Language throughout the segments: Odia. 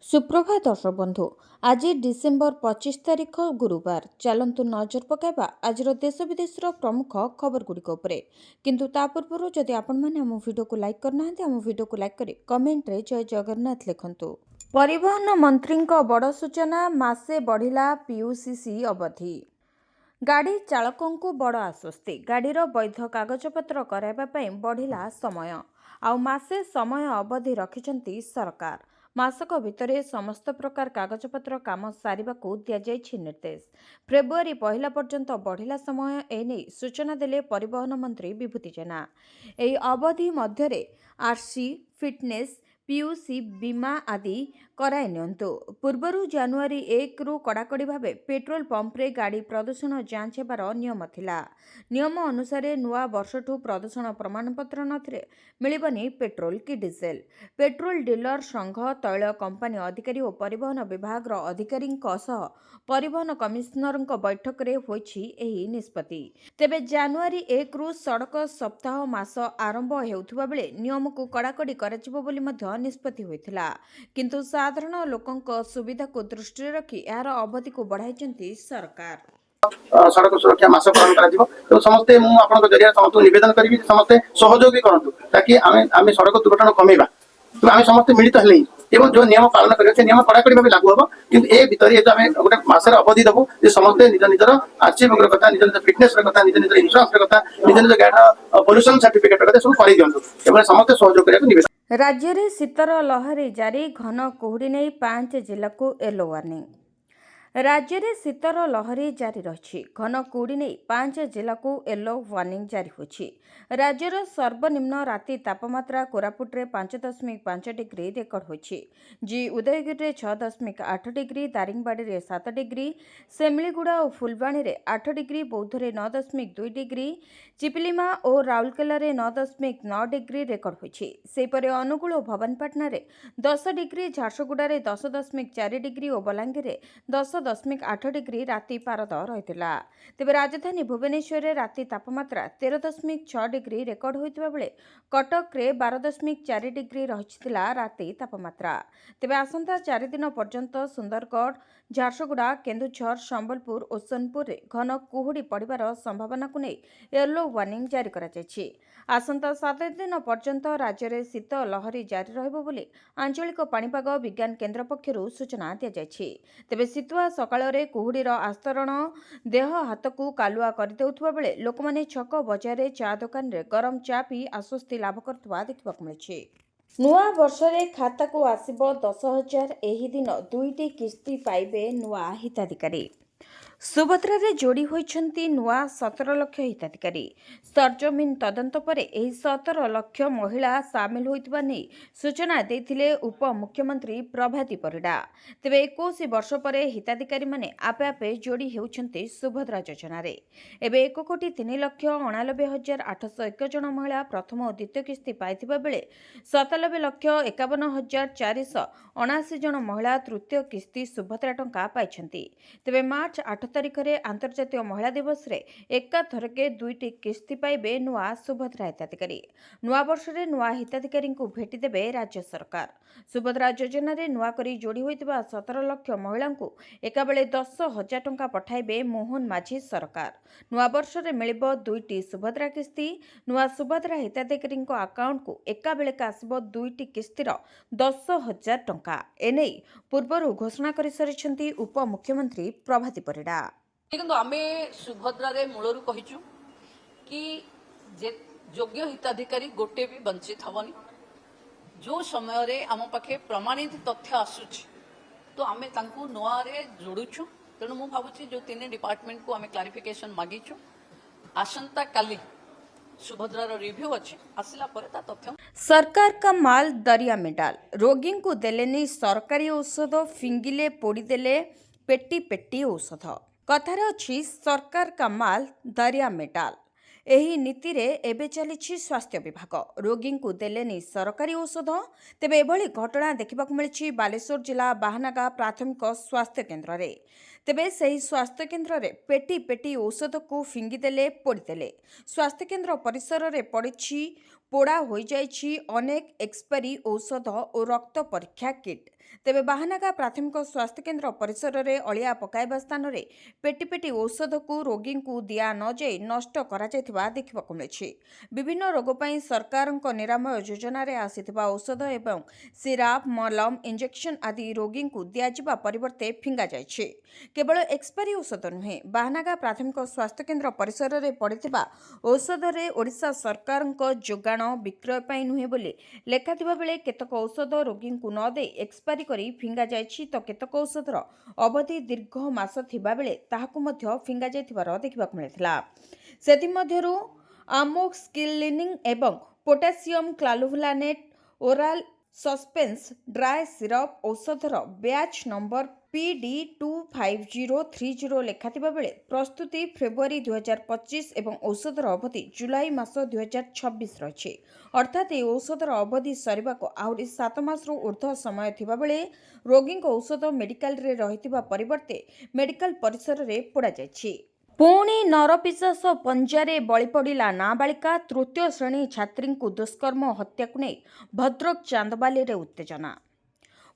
सुप्रभात दर्शक बंधु आज डिसेम्बर 25 तारिख गुरुवार चलतु नजर पकाइबा आज देश विदेश प्रमुख खबर गुड़िक किंतु ता पूर्व जदि आपण मैंने आम वीडियो को लाइक करना आम वीडियो को लाइक करी कमेंट रे जय जगन्नाथ लिखंतु। परिवहन मंत्री बड़ सूचना मासे बढ़िला पीयूसीसी अवधि। गाड़ी चालकों को बड़ आश्वस्ति। गाड़ीर वैध कागजपत्र कराइबा पई बढ़िला समय आउ मासे समय अवधि रखिछंती सरकार। मासक भितरे समस्त प्रकार कागजपत्र काम सारिबाकू दियाଯାଇଛି निर्देश। फेब्रुआरी 1 पर्यंत बढ़िला समय एने सूचना देले परिवहन मंत्री विभूति जेना। एही अवधि मध्यरे आरसी फिटनेस पीयूसी बीमा आदि कराई नियंतु। पूर्वरु जनवरी 1 रु कड़ाकड़ी भावे पेट्रोल पंपरे गाड़ी प्रदूषण जांच हेबार नियम थिला। नियम अनुसार नुआ वर्षठू प्रदूषण प्रमाणपत्र नथिले मिलिबनी पेट्रोल कि डीजेल। पेट्रोल डीलर संघ तैल कंपानी अधिकारी और परिवहन विभाग अधिकारी परिवहन कमिशनर बैठक रे होईछि एही निष्पत्ति। तेबे जनवरी 1 रु सड़क सप्ताह मास आरंभ हेउथुबा बेले नियम को कड़ाकड़ी कराजिबो बोली मध्य निष्पत्ति होइथिला। किंतु साधारण लोकंक सुविधा को दृष्टि रखी यार अवधि को बढ़ाइछंती सरकार। सड़क सुरक्षा मास पालन करा तो समस्ते मु आपन जरिया समस्त निवेदन करी समस्ते सहयोगी करंतु ताकि आमे सड़क दुर्घटना कमेबा। तो आमे समस्ते मिलित हेले एवं जो नियम पालन करियो से नियम कड़ाकड़ी भाबे लागू होबो। किंतु ए भितर जो आमे गोटे मासर अवधि दबु जे समस्ते निज निजर आरसी बुक कथा निज निज फिटनेस कथा निज निज इंश्योरेंस कथा निज निज गाड़ी पोल्यूशन सर्टिफिकेट कथा सब करि दियंतु एवं समस्ते सहयोग करिया निवेदन। राज्य रे शीतर लहरी जारी। घन कुहुड़ी नहीं 5 जिला को येलो वार्निंग। राज्य में शीतर लहरी जारी रही। घन कुहुड़ी नहीं 5 जिला को येलो वार्निंग जारी होछि। राज्यर सर्वनिम्न राति तापमात्रा कोरापुटे 5.5 डिग्री रेकर्ड होछि। जी उदयगिरी 6.8 डिग्री, दारिंगबाड़ी में 7 डिग्री, सेमिलीगुड़ा और फुलबाणी में 8 डिग्री, बौद्धरे 9.2 डिग्री, चिपिलिमा और राउरकेला 9.9 डिग्री रेकर्ड होछि। सेहीपरि अनुगुल और भवानीपाटना 10 डिग्री, झारसुगुड़ा 10.4 डिग्री और बलांगीर 10.8 डिग्री राति पारद रहिथिला। तेबे राजधानी भुवनेश्वर राति तापमात्रा 13.6 डिग्री रेकर्ड होइतबा बेले कटक रे 12.4 डिग्री रहिथिला राति तापमात्रा। तेबे आसंता 4 दिन पर्यंत सुंदरगढ़, झारसुगुड़ा, केन्दुझर, संबलपुर और सोनपुर रे घन कुहुड़ी पड़िबार संभावना को नहीं येलो वार्निंग जारी करा जायछि। आसंता 7 दिन पर्यंत राज्य में शीत लहरी जारी रहिबो बोली आंचलिक पाणीपाग विज्ञान केन्द्र पक्षरु सूचना दिया जायछि। तेबे शीतुआ सकाळे कुहुड़ीर आस्तरण देह हाथ को कालुआ कर देउथुबा बेले लोकमाने छक बजार चा दुकान रे गरम चा पी आश्वस्ति लाभ करथुबा देखिबाकु मिलछि। नुआ वर्ष रे खाता को आसिबो 10,000। एही दिन 2टी किस्ती पाइबे नुआ हिताधिकारी। सुभद्रा रे जोड़ी होइछंती नुआ 17 लाख हिताधिकारी। सरजमीन तदंत परे एही 17 लाख महिला सामिल होइतबा नै सूचना देथिले उप मुख्यमंत्री प्रभाती परिडा। तेबे 21 वर्ष परे हिताधिकारी माने आपे आपे जोड़ी हेउछंती सुभद्रा योजना रे। एबे 1,93,89,801 जन महिला प्रथम और द्वितीय किस्ती पाइथिबा बेले 97,51,479 जन महिला तृतीय किस्ती सुभद्रा टंका पाइछंती। तेबे मार्च 8 तारिख रे अंतर्जातीय महिला दिवस रे एकाथरके 2टी किस्ती पाइबे नुआ सुभद्रा हिताधिकारी। नुआ वर्ष रे नुआ हिताधिकारी को भेटी देबे राज्य सरकार। सुभद्रा योजना रे नुआ करी जोड़ी होइतबा 17 लाख महिला को एकाबेले 10,000 टंका पठाइबे मोहन माझी सरकार। नुआ वर्ष रे मिलिबो 2टी सुभद्रा किस्ती। नुआ सुभद्रा हिताधिकारी अकाउंट को एकाबेले आसिबो 2टी किस्तीर 10,000 टंका। एने पूर्वरु घोषणा करि सरिछंती उप मुख्यमंत्री प्रभाती परिडा। किंतु आमे सुभद्रा रे मूलरू कहिचु कि जे योग्य हिताधिकारी गोटे भी वंचित हबनी। जो समय रे आम पाखे प्रमाणित तथ्य आसुछि तो आमे तांकू नुआ रे जोड़ुछु। तेणु मु भाबुछि जो 3 डिपार्टमेंट को आमे क्लारिफिकेशन मागिछु। आसंता काली सुभद्रा रो रिव्यू अछि आसिला परे ता तथ्य। सरकार का माल दरिया में डाल। रोगी को देलेनी सरकारी औषध, फिंगिले पोड़ी देले पेटी पेटी औषध। कथार अच्छी सरकार का माल दरिया में डाल। एही नीति रे एबे चलिछि स्वास्थ्य विभाग। रोगी को देलेनी सरकारी औषध। तेबे एभली घटना देखा मिली बालेश्वर जिला बाहानागा प्राथमिक स्वास्थ्य केन्द्र रे। तेबे सही स्वास्थ्य केन्द्र रे पेटी पेटी औषध को फिंगिदेले पोड़ीदेले। स्वास्थ्य केन्द्र परिसर रे पड़ी पोड़ा हो जाइछि अनेक एक्सपायरी औषध और रक्त परीक्षा किट। तेबे बाहानागा प्राथमिक स्वास्थ्य केन्द्र परिसर में अलिया पकाइबा स्थान में पेटी पेटी औषध को रोगी को दिया न जाई नष्ट करा जायथिबा देखिबाकु मिलिछि। विभिन्न रोग पई सरकार निरामय योजना रे आसिथिबा औषध एवं सिराप मलम इंजेक्शन आदि रोगी को दियाजिबा परिवर्ते फिंगा जाइछि। केवल एक्सपायरी औषध नुहे बाहानागा प्राथमिक स्वास्थ्य केन्द्र परिसर में पड़िथिबा औषध रे ओडिशा सरकार जोगाण विक्रय पई नुहे बोली लेखाथिबा बेले केतक औषध रोगी को न दे एक्सपायरी करी फिंगा जाइछि तो केतक औषधर अवधि दीर्घ मास थिबा बेले ताहाकु मध्य फिंगा जायथिबार देखिबाकु मिलिथिला। सेथिमध्यरु आमोक्सिलिन एवं potassium clavulanate oral suspension dry syrup औषधर ब्याच नंबर PD25030 लेखाथिबा बेले प्रस्तुति फेब्रुआरी 2025 एवं औषधर अवधि जुलाई मास 2026 रही। अर्थात ये औषधर अवधि सरिबाको आहुरी 7 मास ऊर्ध्व समय थिबा बेले रोगी औषध मेडिकल रे रहिथिबा परिवर्ते मेडिकल परिसर रे पोड़ा जायछि। पुणी नरपिशाच पंजारे बळी पड़िला नाबालिका तृतीय श्रेणी छात्री को दुष्कर्म हत्या को नहीं भद्रक चांदबाली रे उत्तेजना।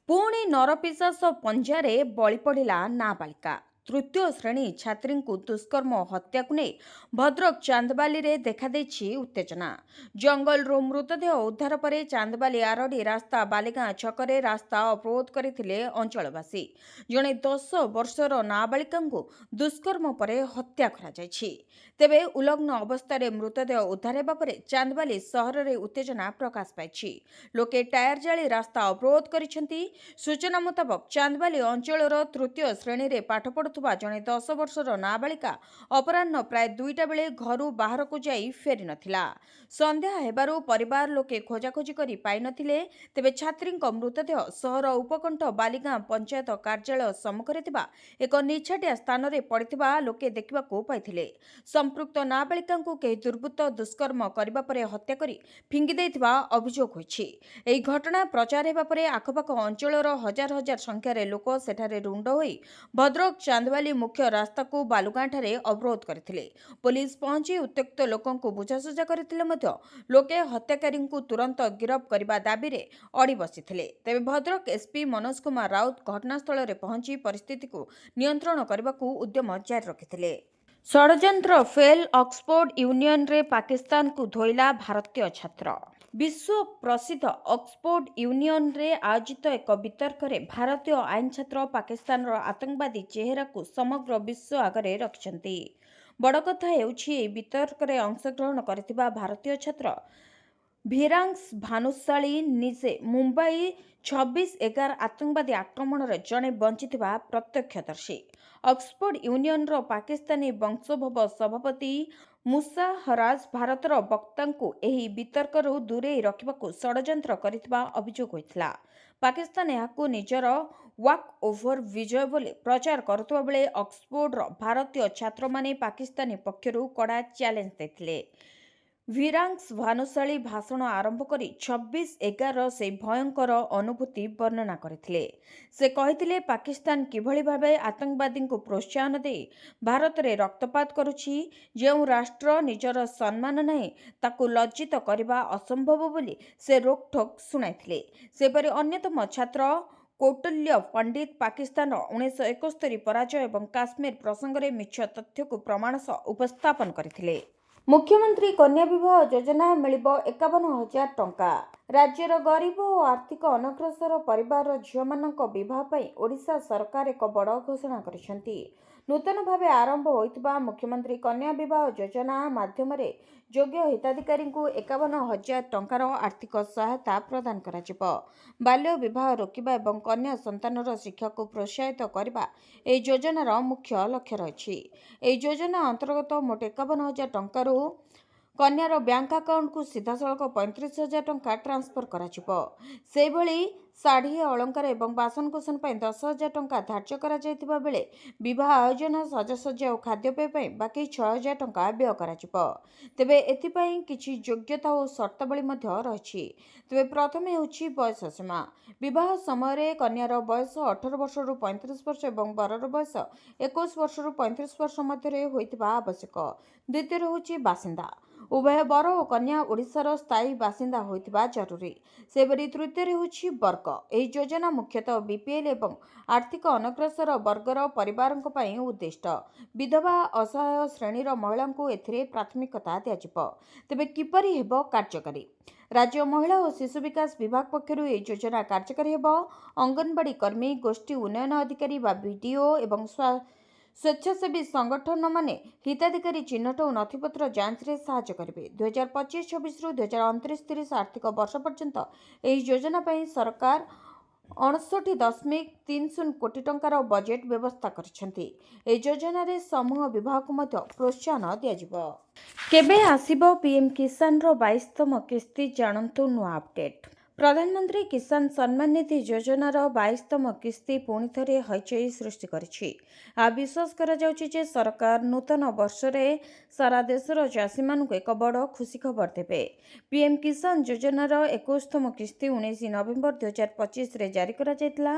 पुणी नरपिशाच पंजारे बळी पड़िला नाबालिका तृतीय श्रेणी छात्री को दुष्कर्म हत्या को नहीं भद्रक चांदबाली रे देखा देछि उत्तेजना। जंगल रो मृतदेह उद्धार परे चांदबाली आरडी रास्ता बालिगां छकरे रास्ता अवरोध करथिले अंचलवासी। जणे 10 वर्षर नाबालिका को दुष्कर्म परे हत्या करा जायछि। तेबे उलग्न अवस्था मृतदेह उद्धार हेबा परे चांदबाली सहर रे उत्तेजना प्रकाश पाइछि। लोके टायर जाली रास्ता अवरोध करिसेंती। सूचना मुताबक चांदबाली अंचलर तृतीय श्रेणी रे पाठ पढ़ुवा जड़े 10 वर्षर नाबालिका अपराह्न प्राय 2टा बेले घर बाहर को जाई फेरी नथिला। संध्या हेबारु परिवार लोके खोजाखोजी करी पाई नथिले। तेबे छात्री मृतदेह सहर उपकंठ बालिगां पंचायत कार्यालय सम्मुखरे थिबा एक निछाटिया स्थान रे पड़िथिबा लोके देखिबाकू पाइथिले। संपृक्त नाबालिका को केही दुर्बृत्त दुष्कर्म करबा परे हत्या करी फिंगी देथिबा अभियोग होइछि। एही घटना प्रचार हेबा परे आखपाख अंचलर हजार हजार संख्यार लोक सेठारे रुंड होई भद्रक चांदबाली मुख्य रास्ता को बालुगां ठारे अवरोध करथिले। पुलिस पहुंची उत्त्यक्त लोकंकु बुझासुझा करथिले मध्य लोके हत्याकारी को तुरंत गिरफ करबा दाबी रे अड़ी बसिथिले। तेबे भद्रक एसपी मनोज कुमार राउत घटनास्थल रे पहुंची परिस्थिति को नियंत्रण करबाकू उद्यम जारी रखिथिले। षड्यंत्र फेल ऑक्सफोर्ड यूनियन रे पाकिस्तान को धोइला भारतीय छात्र। विश्व प्रसिद्ध ऑक्सफोर्ड यूनियन रे आयोजित एक वितर्क रे भारतीय आईन छात्र पाकिस्तान आतंकवादी चेहरा को समग्र विश्व आगरे रखिछंती। बड़ कथा हेउछि वितर्क रे अंशग्रहण करथिबा भारतीय छात्र भिरांक्स भानुशाली निजे मुंबई 26/11 आतंकवादी आक्रमण रे जणे बंचिथिबा प्रत्यक्षदर्शी। ऑक्सफोर्ड यूनियन रो पाकिस्तानी वंशोद्भव सभापति मूसा हराज भारतर वक्ता को एही वितर्करू दूरे रखिबाकू षड्यंत्र करिथिबा अभियोग होइथिला। पाकिस्तान याकू निजर वॉक ओवर विजय बोली प्रचार करथुवा बेले ऑक्सफोर्ड रो भारतीय छात्र माने पाकिस्तानी पक्षरू कड़ा चैलेंज देथिले। भिरांक्स भानुशाली भाषण आरंभ करी 26/11 से भयंकर अनुभूति वर्णना करथिले। से कहिथिले पाकिस्तान किभଳି भाबे आतंकवादी को प्रोत्साहन दे भारत रे रक्तपात करुछि। जेउ राष्ट्र निजर सम्मान नहीं ताकू लज्जित करबा असंभव बोली से रोकठोक सुनाइथिले। सेपरि अन्यतम छात्र कौटल्य पंडित पाकिस्तान 1971 पराजय एवं काश्मीर प्रसंग में मिछ तथ्य को प्रमाण सह उपस्थापन करथिले। मुख्यमंत्री कन्या विवाह योजना मिलिब 51,000 टंका। राज्यर गरीब और आर्थिक अनग्रसर परिवार झील विवाह पर ओडिशा सरकार एक बड़ घोषणा करिसेंती। नूतन भावे आरंभ होइतिबा मुख्यमंत्री कन्या विवाह योजना माध्यम योग्य हिताधिकारी को 51,000 टंकार आर्थिक सहायता प्रदान करा। बाल्य विवाह रोकवा एवं कन्या संतानर शिक्षा को प्रोत्साहित करने यह योजनार मुख्य लक्ष्य रही। योजना अंतर्गत मोट 51,000 टंकार कन्यार बैंक अकाउंट को सीधा सड़क 35,000 टंका ट्रांसफर करा। शाढ़ी अलंकार एवं बासनकुसन 10,000 टंका धार्य करा जायतिबा बेले विवाह आयोजन सजासज्जा और खाद्यपेय बाकी 6,000 टंका व्यय करा। तेबे एथिपाई किछि योग्यता और शर्तावली मध्य रही। तेबे प्रथमे होछि बयस सीमा। विवाह समय कन्यार बयस 18 वर्ष रु 35 वर्ष और बरर बयस 21 वर्ष रु 35 वर्ष मध्य होइतिबा आवश्यक। द्वितीय होछि बासिंदा। ଉଭୟ ବର ଓ କନ୍ୟା ଓଡ଼ିଶାର ସ୍ଥାୟୀ ବାସିନ୍ଦା ହୋଇଥିବା ଜରୁରୀ। ସେହିପରି ତୃତୀୟରେ ହେଉଛି ବର୍ଗ। ଏହି ଯୋଜନା ମୁଖ୍ୟତଃ ବିପିଏଲ୍ ଏବଂ ଆର୍ଥିକ ଅନଗ୍ରସର ବର୍ଗର ପରିବାରଙ୍କ ପାଇଁ ଉଦ୍ଦିଷ୍ଟ। ବିଧବା ଅସହାୟ ଶ୍ରେଣୀର ମହିଳାଙ୍କୁ ଏଥିରେ ପ୍ରାଥମିକତା ଦିଆଯିବ। ତେବେ କିପରି ହେବ କାର୍ଯ୍ୟକାରୀ? ରାଜ୍ୟ ମହିଳା ଓ ଶିଶୁ ବିକାଶ ବିଭାଗ ପକ୍ଷରୁ ଏହି ଯୋଜନା କାର୍ଯ୍ୟକାରୀ ହେବ। ଅଙ୍ଗନବାଡ଼ି କର୍ମୀ, ଗୋଷ୍ଠୀ ଉନ୍ନୟନ ଅଧିକାରୀ ବା ବିଡିଓ ଏବଂ ସ୍ୱେଚ୍ଛାସେବୀ ସଂଗଠନମାନେ ହିତାଧିକାରୀ ଚିହ୍ନଟ ଓ ନଥିପତ୍ର ଯାଞ୍ଚରେ ସାହାଯ୍ୟ କରିବେ। 2025-26ରୁ 2029-30 ଆର୍ଥିକ ବର୍ଷ ପର୍ଯ୍ୟନ୍ତ ଏହି ଯୋଜନା ପାଇଁ ସରକାର 59.30 କୋଟି ଟଙ୍କାର ବଜେଟ୍ ବ୍ୟବସ୍ଥା କରିଛନ୍ତି। ଏହି ଯୋଜନାରେ ସମୂହ ବିଭାଗକୁ ମଧ୍ୟ ପ୍ରୋତ୍ସାହନ ଦିଆଯିବ। କେବେ ଆସିବ ପିଏମ୍ କିଷାନର 22ତମ କିସ୍ତି? ଜାଣନ୍ତୁ ନୂଆ ଅପଡେଟ୍। ପ୍ରଧାନମନ୍ତ୍ରୀ କିଷାନ ସମ୍ମାନ ନିଧି ଯୋଜନାର 22ତମ କିସ୍ତି ପୁଣି ଥରେ ହଇଚଇ ସୃଷ୍ଟି କରିଛି। ଏହା ବିଶ୍ୱାସ କରାଯାଉଛି ଯେ ସରକାର ନୂତନ ବର୍ଷରେ ସାରା ଦେଶର ଚାଷୀମାନଙ୍କୁ ଏକ ବଡ଼ ଖୁସି ଖବର ଦେବେ। ପିଏମ୍ କିଷାନ ଯୋଜନାର 21ତମ କିସ୍ତି 19 ନଭେମ୍ବର 2025ରେ ଜାରି କରାଯାଇଥିଲା,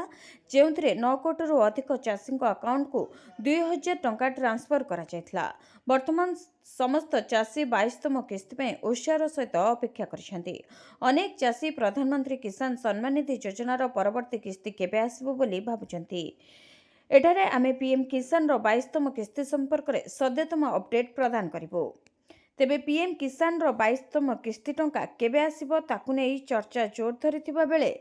ଯେଉଁଥିରେ 9 କୋଟିରୁ ଅଧିକ ଚାଷୀଙ୍କ ଆକାଉଣ୍ଟକୁ 2,000 ଟଙ୍କା ଟ୍ରାନ୍ସଫର କରାଯାଇଥିଲା। ବର୍ତ୍ତମାନ ସମସ୍ତ ଚାଷୀ 22ତମ କିସ୍ତି ପାଇଁ ଉତ୍ସାହର ସହିତ ଅପେକ୍ଷା କରିଛନ୍ତି। ଅନେକ ଚାଷୀ ପ୍ରଧାନମନ୍ତ୍ରୀ କିଷାନ ସମ୍ମାନ ନିଧି ଯୋଜନାର ପରବର୍ତ୍ତୀ କିସ୍ତି କେବେ ଆସିବ ବୋଲି ଭାବୁଛନ୍ତି। ଏଠାରେ ଆମେ ପିଏମ୍ କିଷାନର 22ତମ କିସ୍ତି ସମ୍ପର୍କରେ ସଦ୍ୟତମ ଅପଡେଟ୍ ପ୍ରଦାନ କରିବୁ। ତେବେ ପିଏମ୍ କିଷାନର 22ତମ କିସ୍ତି ଟଙ୍କା କେବେ ଆସିବ ତାକୁ ନେଇ ଚର୍ଚ୍ଚା ଜୋର ଧରିଥିବା ବେଳେ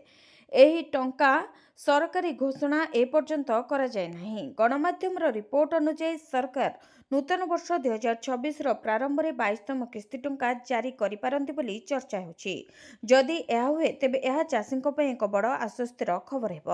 ଏହି ଟଙ୍କା ସରକାରୀ ଘୋଷଣା ଏପର୍ଯ୍ୟନ୍ତ କରାଯାଇ ନାହିଁ। ଗଣମାଧ୍ୟମର ରିପୋର୍ଟ ଅନୁଯାୟୀ ସରକାର ନୂତନ ବର୍ଷ 2026ର ପ୍ରାରମ୍ଭରେ 22ତମ କିସ୍ତି ଟଙ୍କା ଜାରି କରିପାରନ୍ତି ବୋଲି ଚର୍ଚ୍ଚା ହେଉଛି। ଯଦି ଏହା ହୁଏ ତେବେ ଏହା ଚାଷୀଙ୍କ ପାଇଁ ଏକ ବଡ଼ ଆଶ୍ୱସ୍ତିର ଖବର ହେବ।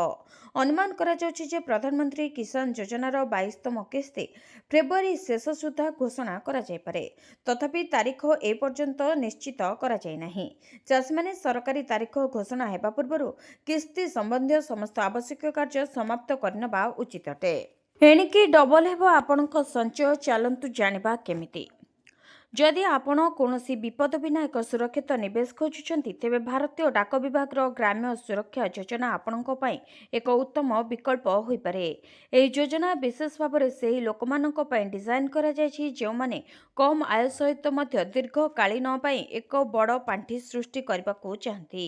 ଅନୁମାନ କରାଯାଉଛି ଯେ ପ୍ରଧାନମନ୍ତ୍ରୀ କିଷାନ ଯୋଜନାର 22ତମ କିସ୍ତି ଫେବୃଆରୀ ଶେଷ ସୁଦ୍ଧା ଘୋଷଣା କରାଯାଇପାରେ। ତଥାପି ତାରିଖ ଏପର୍ଯ୍ୟନ୍ତ ନିଶ୍ଚିତ କରାଯାଇ ନାହିଁ। ଚାଷୀମାନେ ସରକାରୀ ତାରିଖ ଘୋଷଣା ହେବା ପୂର୍ବରୁ କିସ୍ତି ସମ୍ବନ୍ଧୀୟ ସମସ୍ତ ଆବଶ୍ୟକୀୟ କାର୍ଯ୍ୟ ସମାପ୍ତ କରିନେବା ଉଚିତ ଅଟେ। ଏଣିକି ଡବଲ ହେବ ଆପଣଙ୍କ ସଞ୍ଚୟ। ଚାଲନ୍ତୁ ଜାଣିବା କେମିତି। ଯଦି ଆପଣ କୌଣସି ବିପଦ ବିନା ଏକ ସୁରକ୍ଷିତ ନିବେଶ ଖୋଜୁଛନ୍ତି, ତେବେ ଭାରତୀୟ ଡାକ ବିଭାଗର ଗ୍ରାମ୍ୟ ସୁରକ୍ଷା ଯୋଜନା ଆପଣଙ୍କ ପାଇଁ ଏକ ଉତ୍ତମ ବିକଳ୍ପ ହୋଇପାରେ। ଏହି ଯୋଜନା ବିଶେଷ ଭାବରେ ସେହି ଲୋକମାନଙ୍କ ପାଇଁ ଡିଜାଇନ୍ କରାଯାଇଛି ଯେଉଁମାନେ କମ୍ ଆୟ ସହିତ ମଧ୍ୟ ଦୀର୍ଘକାଳୀନ ପାଇଁ ଏକ ବଡ଼ ପାଣ୍ଠି ସୃଷ୍ଟି କରିବାକୁ ଚାହାନ୍ତି।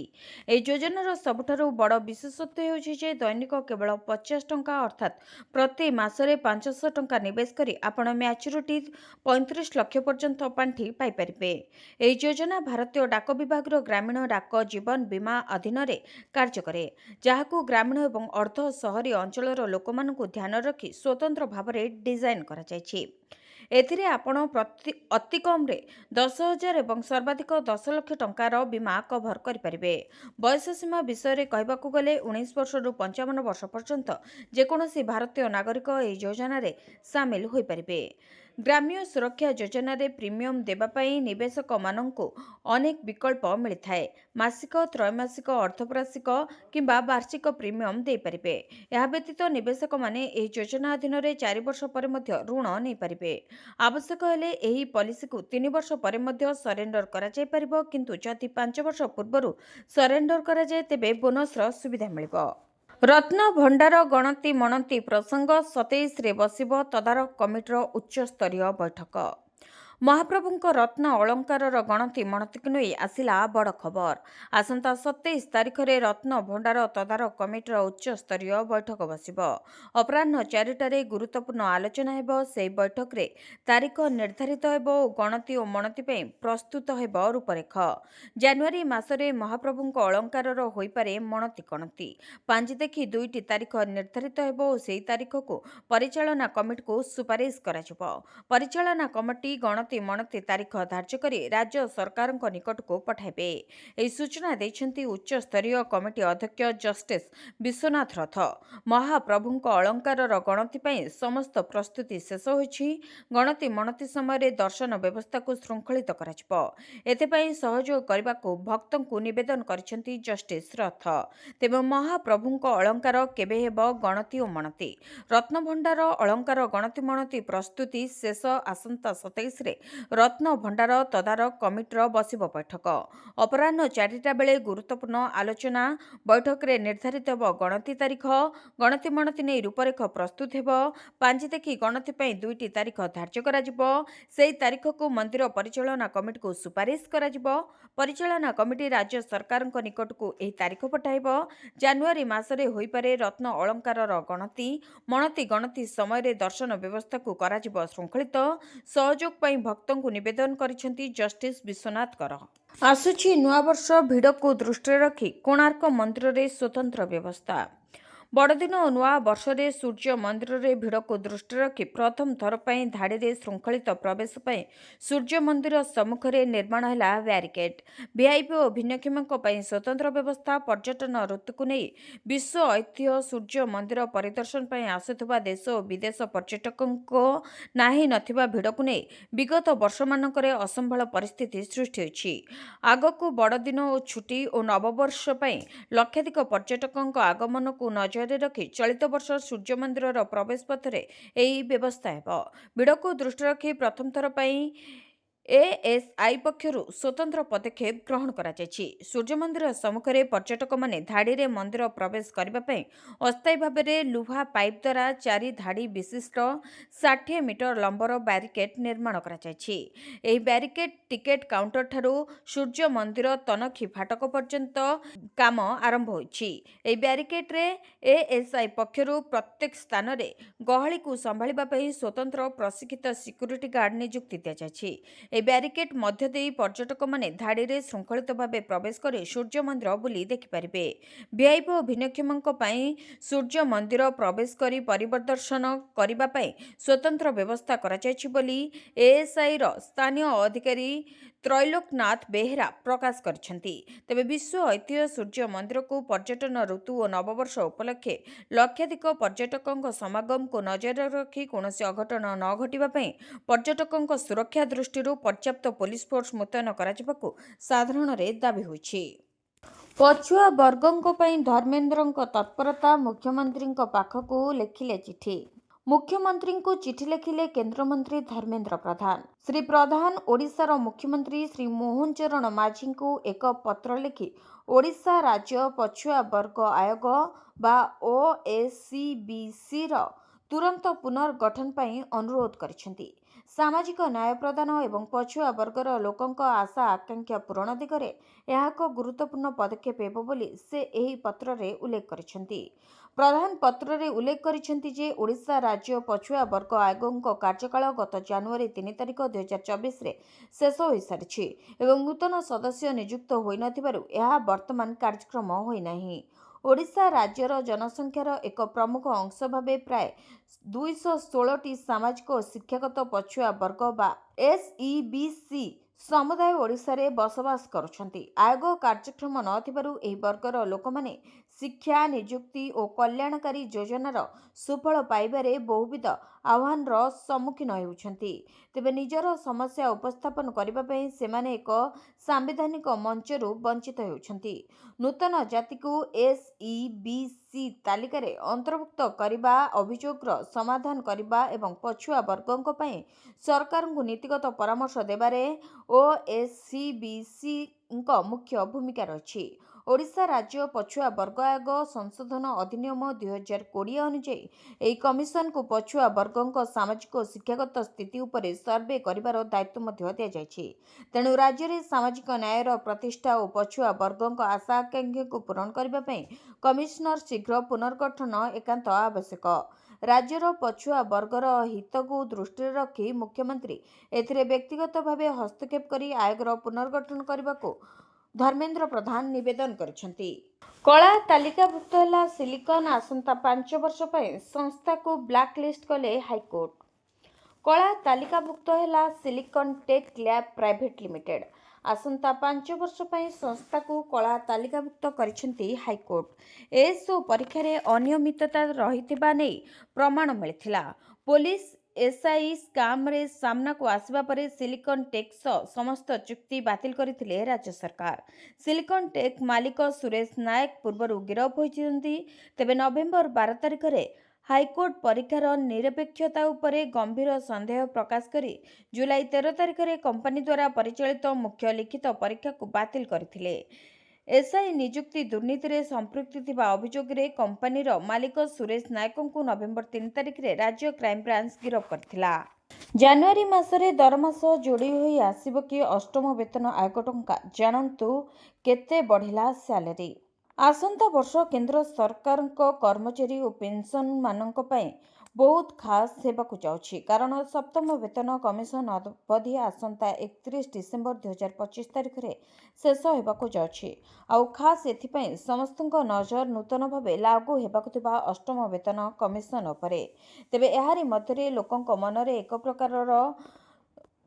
ଏହି ଯୋଜନାର ସବୁଠାରୁ ବଡ଼ ବିଶେଷତ୍ୱ ହେଉଛି ଯେ ଦୈନିକ କେବଳ 50 ଟଙ୍କା ଅର୍ଥାତ୍ ପ୍ରତି ମାସରେ 500 ଟଙ୍କା ନିବେଶ କରି ଆପଣ ମ୍ୟାଚୁରିଟି 35 ଲକ୍ଷ ପର୍ଯ୍ୟନ୍ତ ପାଣ୍ଠି ପାଇପାରିବେ। ଏହି ଯୋଜନା ଭାରତୀୟ ଡାକ ବିଭାଗର ଗ୍ରାମୀଣ ଡାକ ଜୀବନ ବୀମା ଅଧୀନରେ କାର୍ଯ୍ୟ କରେ, ଯାହାକୁ ଗ୍ରାମୀଣ ଏବଂ ଅର୍ଦ୍ଧ ସହରୀ ଅଞ୍ଚଳର ଲୋକମାନଙ୍କୁ ଧ୍ୟାନରେ ରଖି ସ୍ୱତନ୍ତ୍ର ଭାବରେ ଡିଜାଇନ୍ କରାଯାଇଛି। ଏଥିରେ ଆପଣ ଅତି କମ୍ରେ 10,000 ଏବଂ ସର୍ବାଧିକ 10 ଲକ୍ଷ ଟଙ୍କାର ବୀମା କଭର କରିପାରିବେ। ବୟସ ସୀମା ବିଷୟରେ କହିବାକୁ ଗଲେ 19 ବର୍ଷରୁ 55 ବର୍ଷ ପର୍ଯ୍ୟନ୍ତ ଯେକୌଣସି ଭାରତୀୟ ନାଗରିକ ଏହି ଯୋଜନାରେ ସାମିଲ ହୋଇପାରିବେ। ଗ୍ରାମ୍ୟ ସୁରକ୍ଷା ଯୋଜନାରେ ପ୍ରିମିୟମ ଦେବା ପାଇଁ ନିବେଶକମାନଙ୍କୁ ଅନେକ ବିକଳ୍ପ ମିଳିଥାଏ। ମାସିକ, ତ୍ରୈମାସିକ, ଅର୍ଦ୍ଧବାର୍ଷିକ କିମ୍ବା ବାର୍ଷିକ ପ୍ରିମିୟମ ଦେଇପାରିବେ। ଏହା ବ୍ୟତୀତ ନିବେଶକମାନେ ଏହି ଯୋଜନା ଅଧୀନରେ 4 ବର୍ଷ ପରେ ମଧ୍ୟ ଋଣ ନେଇପାରିବେ। ଆବଶ୍ୟକ ହେଲେ ଏହି ପଲିସିକୁ 3 ବର୍ଷ ପରେ ମଧ୍ୟ ସରେଣ୍ଡର କରାଯାଇପାରିବ, କିନ୍ତୁ ଯଦି 5 ବର୍ଷ ପୂର୍ବରୁ ସରେଣ୍ଡର କରାଯାଏ ତେବେ ବୋନସର ସୁବିଧା ମିଳିବ। ରତ୍ନ ଭଣ୍ଡାର ଗଣତି ମଣତି ପ୍ରସଙ୍ଗ 27ରେ ବସିବ ତଦାରଖ କମିଟିର ଉଚ୍ଚସ୍ତରୀୟ ବୈଠକ। ମହାପ୍ରଭୁଙ୍କ ରତ୍ନ ଅଳଙ୍କାରର ଗଣତି ମଣତିକୁ ନେଇ ଆସିଲା ବଡ଼ ଖବର। ଆସନ୍ତା 27 ତାରିଖରେ ରତ୍ନ ଭଣ୍ଡାର ତଦାରଖ କମିଟିର ଉଚ୍ଚସ୍ତରୀୟ ବୈଠକ ବସିବ। ଅପରାହ୍ନ 4ଟାରେ ଗୁରୁତ୍ୱପୂର୍ଣ୍ଣ ଆଲୋଚନା ହେବ। ସେହି ବୈଠକରେ ତାରିଖ ନିର୍ଦ୍ଧାରିତ ହେବ ଓ ଗଣତି ଓ ମଣତି ପାଇଁ ପ୍ରସ୍ତୁତ ହେବ ରୂପରେଖ। ଜାନୁଆରୀ ମାସରେ ମହାପ୍ରଭୁଙ୍କ ଅଳଙ୍କାରର ହୋଇପାରେ ମଣତି ଗଣତି। ପାଞ୍ଜି ଦେଖି 2ଟି ତାରିଖ ନିର୍ଦ୍ଧାରିତ ହେବ ଓ ସେହି ତାରିଖକୁ ପରିଚାଳନା କମିଟିକୁ ସୁପାରିଶ କରାଯିବ। ପରିଚାଳନା କମିଟି ଗଣତି ମଣତି ତାରିଖ ଧାର୍ଯ୍ୟ କରି ରାଜ୍ୟ ସରକାରଙ୍କ ନିକଟକୁ ପଠାଇବେ। ଏହି ସୂଚନା ଦେଇଛନ୍ତି ଉଚ୍ଚସ୍ତରୀୟ କମିଟି ଅଧ୍ୟକ୍ଷ ଜଷ୍ଟିସ ବିଶ୍ୱନାଥ ରଥ। ମହାପ୍ରଭୁଙ୍କ ଅଳଙ୍କାରର ଗଣତି ପାଇଁ ସମସ୍ତ ପ୍ରସ୍ତୁତି ଶେଷ ହୋଇଛି। ଗଣତି ମଣତି ସମୟରେ ଦର୍ଶନ ବ୍ୟବସ୍ଥାକୁ ଶୃଙ୍ଖଳିତ କରାଯିବ। ଏଥିପାଇଁ ସହଯୋଗ କରିବାକୁ ଭକ୍ତଙ୍କୁ ନିବେଦନ କରିଛନ୍ତି ଜଷ୍ଟିସ ରଥ। ତେବେ ମହାପ୍ରଭୁଙ୍କ ଅଳଙ୍କାର କେବେ ହେବ ଗଣତି ଓ ମଣତି? ରତ୍ନଭଣ୍ଡାର ଅଳଙ୍କାର ଗଣତି ମଣତି ପ୍ରସ୍ତୁତି ଶେଷ ଆସନ୍ତା 27ରେ ରତ୍ନ ଭଣ୍ଡାର ତଦାରଖ କମିଟିର ବସିବ ବୈଠକ। ଅପରାହ୍ନ 4ଟା ବେଳେ ଗୁରୁତ୍ୱପୂର୍ଣ୍ଣ ଆଲୋଚନା ବୈଠକରେ ନିର୍ଦ୍ଧାରିତ ହେବ ଗଣତି ତାରିଖ। ଗଣତି ମଣତି ନେଇ ରୂପରେଖ ପ୍ରସ୍ତୁତ ହେବ। ପାଞ୍ଜି ଦେଖି ଗଣତି ପାଇଁ 2ଟି ତାରିଖ ଧାର୍ଯ୍ୟ କରାଯିବ। ସେହି ତାରିଖକୁ ମନ୍ଦିର ପରିଚାଳନା କମିଟିକୁ ସୁପାରିଶ କରାଯିବ। ପରିଚାଳନା କମିଟି ରାଜ୍ୟ ସରକାରଙ୍କ ନିକଟକୁ ଏହି ତାରିଖ ପଠାଇବ। ଜାନୁଆରୀ ମାସରେ ହୋଇପାରେ ରତ୍ନ ଅଳଙ୍କାରର ଗଣତି। ମଣତି ଗଣତି ସମୟରେ ଦର୍ଶନ ବ୍ୟବସ୍ଥାକୁ କରାଯିବ ଶୃଙ୍ଖଳିତ। ସହଯୋଗ ପାଇଁ ଭକ୍ତଙ୍କୁ ନିବେଦନ କରିଛନ୍ତି ଜଷ୍ଟିସ୍ ବିଶ୍ୱନାଥ କର। ଆସୁଛି ନୂଆବର୍ଷ, ଭିଡ଼କୁ ଦୃଷ୍ଟିରେ ରଖି କୋଣାର୍କ ମନ୍ଦିରରେ ସ୍ୱତନ୍ତ୍ର ବ୍ୟବସ୍ଥା। ବଡ଼ଦିନ ଓ ନୂଆ ବର୍ଷରେ ସୂର୍ଯ୍ୟ ମନ୍ଦିରରେ ଭିଡ଼କୁ ଦୃଷ୍ଟିରେ ରଖି ପ୍ରଥମ ଥର ପାଇଁ ଧାଡ଼ିରେ ଶୃଙ୍ଖଳିତ ପ୍ରବେଶ ପାଇଁ ସୂର୍ଯ୍ୟ ମନ୍ଦିର ସମ୍ମୁଖରେ ନିର୍ମାଣ ହେଲା ବ୍ୟାରିକେଡ୍। ଭିଆଇପି ଓ ଭିନ୍ନକ୍ଷମଙ୍କ ପାଇଁ ସ୍ୱତନ୍ତ୍ର ବ୍ୟବସ୍ଥା। ପର୍ଯ୍ୟଟନ ଋତୁକୁ ନେଇ ବିଶ୍ୱ ଐତିହ୍ୟ ସୂର୍ଯ୍ୟ ମନ୍ଦିର ପରିଦର୍ଶନ ପାଇଁ ଆସୁଥିବା ଦେଶ ଓ ବିଦେଶ ପର୍ଯ୍ୟଟକଙ୍କ ନାହିଁ ନଥିବା ଭିଡ଼କୁ ନେଇ ବିଗତ ବର୍ଷମାନଙ୍କରେ ଅସମ୍ଭାଳ ପରିସ୍ଥିତି ସୃଷ୍ଟି ହୋଇଛି। ଆଗକୁ ବଡ଼ଦିନ ଓ ଛୁଟି ଓ ନବବର୍ଷ ପାଇଁ ଲକ୍ଷାଧିକ ପର୍ଯ୍ୟଟକଙ୍କ ଆଗମନକୁ ନଜରରେ ରଖି ଚଳିତ ବର୍ଷ ସୂର୍ଯ୍ୟ ମନ୍ଦିରର ପ୍ରବେଶ ପଥରେ ଏହି ବ୍ୟବସ୍ଥା ହେବ। ଭିଡ଼କୁ ଦୃଷ୍ଟିରେ ରଖି ପ୍ରଥମ ଥର ପାଇଁ ଏଏସ୍ଆଇ ପକ୍ଷରୁ ସ୍ୱତନ୍ତ୍ର ପଦକ୍ଷେପ ଗ୍ରହଣ କରାଯାଇଛି। ସୂର୍ଯ୍ୟ ମନ୍ଦିର ସମ୍ମୁଖରେ ପର୍ଯ୍ୟଟକମାନେ ଧାଡ଼ିରେ ମନ୍ଦିର ପ୍ରବେଶ କରିବା ପାଇଁ ଅସ୍ଥାୟୀ ଭାବରେ ଲୁହା ପାଇପ୍ ଦ୍ୱାରା 4 ଧାଡ଼ି ବିଶିଷ୍ଟ 60 ମିଟର ଲମ୍ବର ବ୍ୟାରିକେଡ୍ ନିର୍ମାଣ କରାଯାଇଛି। ଏହି ବ୍ୟାରିକେଡ୍ ଟିକେଟ୍ କାଉଣ୍ଟରଠାରୁ ସୂର୍ଯ୍ୟ ମନ୍ଦିର ତନଖି ଫାଟକ ପର୍ଯ୍ୟନ୍ତ କାମ ଆରମ୍ଭ ହୋଇଛି। ଏହି ବ୍ୟାରିକେଡ୍ରେ ଏଏସ୍ଆଇ ପକ୍ଷରୁ ପ୍ରତ୍ୟେକ ସ୍ଥାନରେ ଗହଳିକୁ ସମ୍ଭାଳିବା ପାଇଁ ସ୍ୱତନ୍ତ୍ର ପ୍ରଶିକ୍ଷିତ ସିକ୍ୟୁରିଟି ଗାର୍ଡ ନିଯୁକ୍ତି ଦିଆଯାଇଛି। ଏହି ବ୍ୟାରିକେଡ୍ ମଧ୍ୟ ଦେଇ ପର୍ଯ୍ୟଟକମାନେ ଧାଡ଼ିରେ ଶୃଙ୍ଖଳିତ ଭାବେ ପ୍ରବେଶ କରି ସୂର୍ଯ୍ୟ ମନ୍ଦିର ବୁଲି ଦେଖିପାରିବେ। ଭିଆଇପି ଓ ଭିନ୍ନକ୍ଷମଙ୍କ ପାଇଁ ସୂର୍ଯ୍ୟ ମନ୍ଦିର ପ୍ରବେଶ କରି ପରିଦର୍ଶନ କରିବା ପାଇଁ ସ୍ୱତନ୍ତ୍ର ବ୍ୟବସ୍ଥା କରାଯାଇଛି ବୋଲି ଏଏସ୍ଆଇର ସ୍ଥାନୀୟ ଅଧିକାରୀ ତ୍ରୈଲୋକନାଥ ବେହେରା ପ୍ରକାଶ କରିଛନ୍ତି। ତେବେ ବିଶ୍ୱ ଐତିହ୍ୟ ସୂର୍ଯ୍ୟ ମନ୍ଦିରକୁ ପର୍ଯ୍ୟଟନ ଋତୁ ଓ ନବବର୍ଷ ଉପଲକ୍ଷେ ଲକ୍ଷାଧିକ ପର୍ଯ୍ୟଟକଙ୍କ ସମାଗମକୁ ନଜରରେ ରଖି କୌଣସି ଅଘଟଣ ନ ଘଟିବା ପାଇଁ ପର୍ଯ୍ୟଟକଙ୍କ ସୁରକ୍ଷା ଦୃଷ୍ଟିରୁ ପର୍ଯ୍ୟାପ୍ତ ପୋଲିସ ଫୋର୍ସ ମୁତୟନ କରାଯିବାକୁ ସାଧାରଣରେ ଦାବି ହୋଇଛି। ପଛୁଆ ବର୍ଗଙ୍କ ପାଇଁ ଧର୍ମେନ୍ଦ୍ରଙ୍କ ତତ୍ପରତା। ମୁଖ୍ୟମନ୍ତ୍ରୀଙ୍କ ପାଖକୁ ଲେଖିଲେ ଚିଠି। ମୁଖ୍ୟମନ୍ତ୍ରୀଙ୍କୁ ଚିଠି ଲେଖିଲେ କେନ୍ଦ୍ରମନ୍ତ୍ରୀ ଧର୍ମେନ୍ଦ୍ର ପ୍ରଧାନ। ଶ୍ରୀ ପ୍ରଧାନ ଓଡ଼ିଶାର ମୁଖ୍ୟମନ୍ତ୍ରୀ ଶ୍ରୀ ମୋହନ ଚରଣ ମାଝୀଙ୍କୁ ଏକ ପତ୍ର ଲେଖି ଓଡ଼ିଶା ରାଜ୍ୟ ପଛୁଆ ବର୍ଗ ଆୟୋଗ ବା OSCBCର ତୁରନ୍ତ ପୁନର୍ଗଠନ ପାଇଁ ଅନୁରୋଧ କରିଛନ୍ତି। ସାମାଜିକ ନ୍ୟାୟ ପ୍ରଦାନ ଏବଂ ପଛୁଆ ବର୍ଗର ଲୋକଙ୍କ ଆଶା ଆକାଂକ୍ଷା ପୂରଣ ଦିଗରେ ଏହା ଏକ ଗୁରୁତ୍ୱପୂର୍ଣ୍ଣ ପଦକ୍ଷେପ ହେବ ବୋଲି ସେ ଏହି ପତ୍ରରେ ଉଲ୍ଲେଖ କରିଛନ୍ତି। ପ୍ରଧାନ ପତ୍ରରେ ଉଲ୍ଲେଖ କରିଛନ୍ତି ଯେ ଓଡ଼ିଶା ରାଜ୍ୟ ପଛୁଆ ବର୍ଗ ଆୟୋଗଙ୍କ କାର୍ଯ୍ୟକାଳ ଗତ ଜାନୁଆରୀ 3 ତାରିଖ 2024ରେ ଶେଷ ହୋଇସାରିଛି ଏବଂ ନୂତନ ସଦସ୍ୟ ନିଯୁକ୍ତ ହୋଇନଥିବାରୁ ଏହା ବର୍ତ୍ତମାନ କାର୍ଯ୍ୟକ୍ଷମ ହୋଇନାହିଁ। ଓଡ଼ିଶା ରାଜ୍ୟର ଜନସଂଖ୍ୟାର ଏକ ପ୍ରମୁଖ ଅଂଶ ଭାବେ ପ୍ରାୟ 216ଟି ସାମାଜିକ ଓ ଶିକ୍ଷାଗତ ପଛୁଆ ବର୍ଗ ବା SEBC ସମୁଦାୟ ଓଡ଼ିଶାରେ ବସବାସ କରୁଛନ୍ତି। ଆୟୋଗ କାର୍ଯ୍ୟକ୍ଷମ ନ ଥିବାରୁ ଏହି ବର୍ଗର ଲୋକମାନେ ଶିକ୍ଷା, ନିଯୁକ୍ତି ଓ କଲ୍ୟାଣକାରୀ ଯୋଜନାର ସୁଫଳ ପାଇବାରେ ବହୁବିଧ ଆହ୍ୱାନର ସମ୍ମୁଖୀନ ହେଉଛନ୍ତି। ତେବେ ନିଜର ସମସ୍ୟା ଉପସ୍ଥାପନ କରିବା ପାଇଁ ସେମାନେ ଏକ ସାମ୍ବିଧାନିକ ମଞ୍ଚରୁ ବଞ୍ଚିତ ହେଉଛନ୍ତି। ନୂତନ ଜାତିକୁ SEBC ତାଲିକାରେ ଅନ୍ତର୍ଭୁକ୍ତ କରିବା, ଅଭିଯୋଗର ସମାଧାନ କରିବା ଏବଂ ପଛୁଆ ବର୍ଗଙ୍କ ପାଇଁ ସରକାରଙ୍କୁ ନୀତିଗତ ପରାମର୍ଶ ଦେବାରେ OSCBCଙ୍କ ମୁଖ୍ୟ ଭୂମିକା ରହିଛି। ଓଡ଼ିଶା ରାଜ୍ୟ ପଛୁଆ ବର୍ଗ ଆୟୋଗ ସଂଶୋଧନ ଅଧିନିୟମ 2020 ଅନୁଯାୟୀ ଏହି କମିଶନକୁ ପଛୁଆ ବର୍ଗଙ୍କ ସାମାଜିକ ଓ ଶିକ୍ଷାଗତ ସ୍ଥିତି ଉପରେ ସର୍ଭେ କରିବାର ଦାୟିତ୍ୱ ମଧ୍ୟ ଦିଆଯାଇଛି। ତେଣୁ ରାଜ୍ୟରେ ସାମାଜିକ ନ୍ୟାୟର ପ୍ରତିଷ୍ଠା ଓ ପଛୁଆ ବର୍ଗଙ୍କ ଆଶା ଆକାଂକ୍ଷାକୁ ପୂରଣ କରିବା ପାଇଁ କମିଶନର ଶୀଘ୍ର ପୁନର୍ଗଠନ ଏକାନ୍ତ ଆବଶ୍ୟକ। ରାଜ୍ୟର ପଛୁଆ ବର୍ଗର ହିତକୁ ଦୃଷ୍ଟିରେ ରଖି ମୁଖ୍ୟମନ୍ତ୍ରୀ ଏଥିରେ ବ୍ୟକ୍ତିଗତ ଭାବେ ହସ୍ତକ୍ଷେପ କରି ଆୟୋଗର ପୁନର୍ଗଠନ କରିବାକୁ ଧର୍ମେନ୍ଦ୍ର ପ୍ରଧାନ ନିବେଦନ କରିଛନ୍ତି। କଳା ତାଲିକାଭୁକ୍ତ ହେଲା ସିଲିକନ। ଆସନ୍ତା 5 ବର୍ଷ ପାଇଁ ସଂସ୍ଥାକୁ ବ୍ଲାକଲିଷ୍ଟ କଲେ ହାଇକୋର୍ଟ। କଳା ତାଲିକାଭୁକ୍ତ ହେଲା Silicon Tech Lab private limited. ଆସନ୍ତା 5 ବର୍ଷ ପାଇଁ ସଂସ୍ଥାକୁ କଳା ତାଲିକାଭୁକ୍ତ କରିଛନ୍ତି ହାଇକୋର୍ଟ। ଏସ୍ଓ ପରୀକ୍ଷାରେ ଅନିୟମିତତା ରହିଥିବା ନେଇ ପ୍ରମାଣ ମିଳିଥିଲା। ପୋଲିସ SI ସ୍କାମରେ ସାମ୍ନାକୁ ଆସିବା ପରେ ସିଲିକନ ଟେକ୍ ସହ ସମସ୍ତ ଚୁକ୍ତି ବାତିଲ କରିଥିଲେ ରାଜ୍ୟ ସରକାର। ସିଲିକନ ଟେକ୍ ମାଲିକ ସୁରେଶ ନାୟକ ପୂର୍ବରୁ ଗିରଫ ହୋଇଛନ୍ତି। ତେବେ ନଭେମ୍ବର 12 ତାରିଖରେ ହାଇକୋର୍ଟ ପରୀକ୍ଷାର ନିରପେକ୍ଷତା ଉପରେ ଗମ୍ଭୀର ସନ୍ଦେହ ପ୍ରକାଶ କରି ଜୁଲାଇ 13 ତାରିଖରେ କମ୍ପାନୀ ଦ୍ୱାରା ପରିଚାଳିତ ମୁଖ୍ୟ ଲିଖିତ ପରୀକ୍ଷାକୁ ବାତିଲ କରିଥିଲେ। ଏସ୍ଆଇ ନିଯୁକ୍ତି ଦୁର୍ନୀତିରେ ସମ୍ପୃକ୍ତି ଥିବା ଅଭିଯୋଗରେ କମ୍ପାନୀର ମାଲିକ ସୁରେଶ ନାୟକଙ୍କୁ ନଭେମ୍ବର 3 ତାରିଖରେ ରାଜ୍ୟ କ୍ରାଇମବ୍ରାଞ୍ଚ ଗିରଫ କରିଥିଲା। ଜାନୁଆରୀ ମାସରେ ଦରମା ସହ ଯୋଡ଼ି ହୋଇ ଆସିବ କି ଅଷ୍ଟମ ବେତନ ଆୟୋଗ ଟଙ୍କା? ଜାଣନ୍ତୁ କେତେ ବଢ଼ିଲା ସ୍ୟାଲେରୀ। ଆସନ୍ତା ବର୍ଷ କେନ୍ଦ୍ର ସରକାରଙ୍କ କର୍ମଚାରୀ ଓ ପେନ୍ସନମାନଙ୍କ ପାଇଁ ବହୁତ ଖାସ୍ ହେବାକୁ ଯାଉଛି, କାରଣ ସପ୍ତମ ବେତନ କମିଶନ ଅବଧି ଆସନ୍ତା 31 ଡିସେମ୍ବର 2025 ତାରିଖରେ ଶେଷ ହେବାକୁ ଯାଉଛି। ଆଉ ଖାସ୍ ଏଥିପାଇଁ ସମସ୍ତଙ୍କ ନଜର ନୂତନ ଭାବେ ଲାଗୁ ହେବାକୁ ଥିବା ଅଷ୍ଟମ ବେତନ କମିଶନ ଉପରେ। ତେବେ ଏହାରି ମଧ୍ୟରେ ଲୋକଙ୍କ ମନରେ ଏକ ପ୍ରକାରର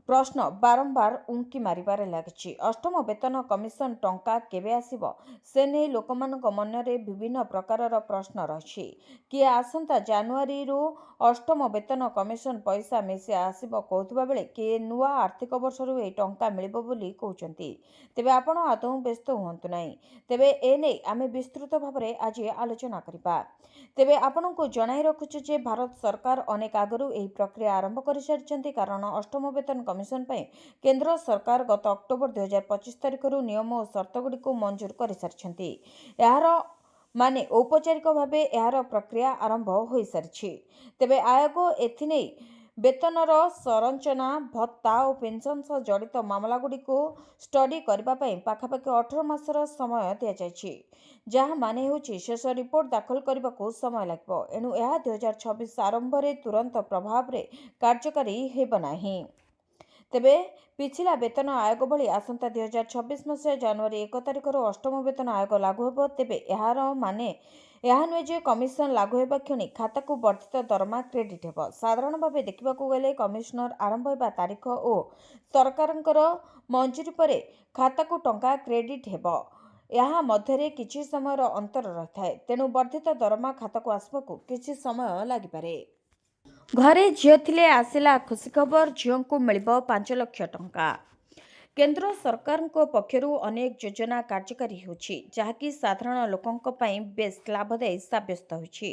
ପ୍ରଶ୍ନ ବାରମ୍ବାର ଉଙ୍କି ମାରିବାରେ ଲାଗିଛି। ଅଷ୍ଟମ ବେତନ କମିଶନ ଟଙ୍କା କେବେ ଆସିବ, ସେ ନେଇ ଲୋକମାନଙ୍କ ମନରେ ବିଭିନ୍ନ ପ୍ରକାରର ପ୍ରଶ୍ନ ରହିଛି। କିଏ ଆସନ୍ତା ଜାନୁଆରୀରୁ ଅଷ୍ଟମ ବେତନ କମିଶନ ପଇସା ମିଶି ଆସିବ କହୁଥିବା ବେଳେ କିଏ ନୂଆ ଆର୍ଥିକ ବର୍ଷରୁ ଏହି ଟଙ୍କା ମିଳିବ ବୋଲି କହୁଛନ୍ତି। ତେବେ ଆପଣ ଆଦୌ ବ୍ୟସ୍ତ ହୁଅନ୍ତୁ ନାହିଁ। ତେବେ ଏନେଇ ଆମେ ବିସ୍ତୃତ ଭାବରେ ଆଜି ଆଲୋଚନା କରିବା। ତେବେ ଆପଣଙ୍କୁ ଜଣାଇ ରଖୁଛୁ ଯେ ଭାରତ ସରକାର ଅନେକ ଆଗରୁ ଏହି ପ୍ରକ୍ରିୟା ଆରମ୍ଭ କରିସାରିଛନ୍ତି, କାରଣ ଅଷ୍ଟମ ବେତନ କମିଶନ ପାଇଁ କେନ୍ଦ୍ର ସରକାର ଗତ ଅକ୍ଟୋବର 2025 ତାରିଖରୁ ନିୟମ ଓ ସର୍ତ୍ତଗୁଡ଼ିକୁ ମଞ୍ଜୁର କରିସାରିଛନ୍ତି। ଏହାର ମାନେ ଔପଚାରିକ ଭାବେ ଏହାର ପ୍ରକ୍ରିୟା ଆରମ୍ଭ ହୋଇସାରିଛି। ତେବେ ଆୟୋଗ ଏଥିନେଇ ବେତନର ସଂରଚନା, ଭତ୍ତା ଓ ପେନ୍ସନ ସହ ଜଡ଼ିତ ମାମଲାଗୁଡ଼ିକୁ ଷ୍ଟଡି କରିବା ପାଇଁ ପାଖାପାଖି 18 ମାସର ସମୟ ଦିଆଯାଇଛି, ଯାହା ମାନେ ହେଉଛି ଶେଷ ରିପୋର୍ଟ ଦାଖଲ କରିବାକୁ ସମୟ ଲାଗିବ। ଏଣୁ ଏହା 2026 ଆରମ୍ଭରେ ତୁରନ୍ତ ପ୍ରଭାବରେ କାର୍ଯ୍ୟକାରୀ ହେବ ନାହିଁ। ତେବେ ପିଛିଲା ବେତନ ଆୟୋଗ ଭଳି ଆସନ୍ତା 2026 ମସିହା ଜାନୁଆରୀ 1 ତାରିଖରୁ ଅଷ୍ଟମ ବେତନ ଆୟୋଗ ଲାଗୁ ହେବ। ତେବେ ଏହାର ମାନେ ଏହା ନୁହେଁ ଯେ କମିଶନ ଲାଗୁ ହେବା କ୍ଷଣି ଖାତାକୁ ବର୍ଦ୍ଧିତ ଦରମା କ୍ରେଡିଟ୍ ହେବ। ସାଧାରଣ ଭାବେ ଦେଖିବାକୁ ଗଲେ କମିଶନର ଆରମ୍ଭ ହେବା ତାରିଖ ଓ ସରକାରଙ୍କର ମଞ୍ଜୁରୀ ପରେ ଖାତାକୁ ଟଙ୍କା କ୍ରେଡିଟ୍ ହେବ, ଏହା ମଧ୍ୟରେ କିଛି ସମୟର ଅନ୍ତର ରହିଥାଏ। ତେଣୁ ବର୍ଦ୍ଧିତ ଦରମା ଖାତାକୁ ଆସିବାକୁ କିଛି ସମୟ ଲାଗିପାରେ। ଘରେ ଝିଅ ଥିଲେ ଆସିଲା ଖୁସି ଖବର, ଝିଅଙ୍କୁ ମିଳିବ 5 ଲକ୍ଷ ଟଙ୍କା। କେନ୍ଦ୍ର ସରକାରଙ୍କ ପକ୍ଷରୁ ଅନେକ ଯୋଜନା କାର୍ଯ୍ୟକାରୀ ହେଉଛି, ଯାହାକି ସାଧାରଣ ଲୋକଙ୍କ ପାଇଁ ବେଶ୍ ଲାଭଦାୟୀ ସାବ୍ୟସ୍ତ ହୋଇଛି।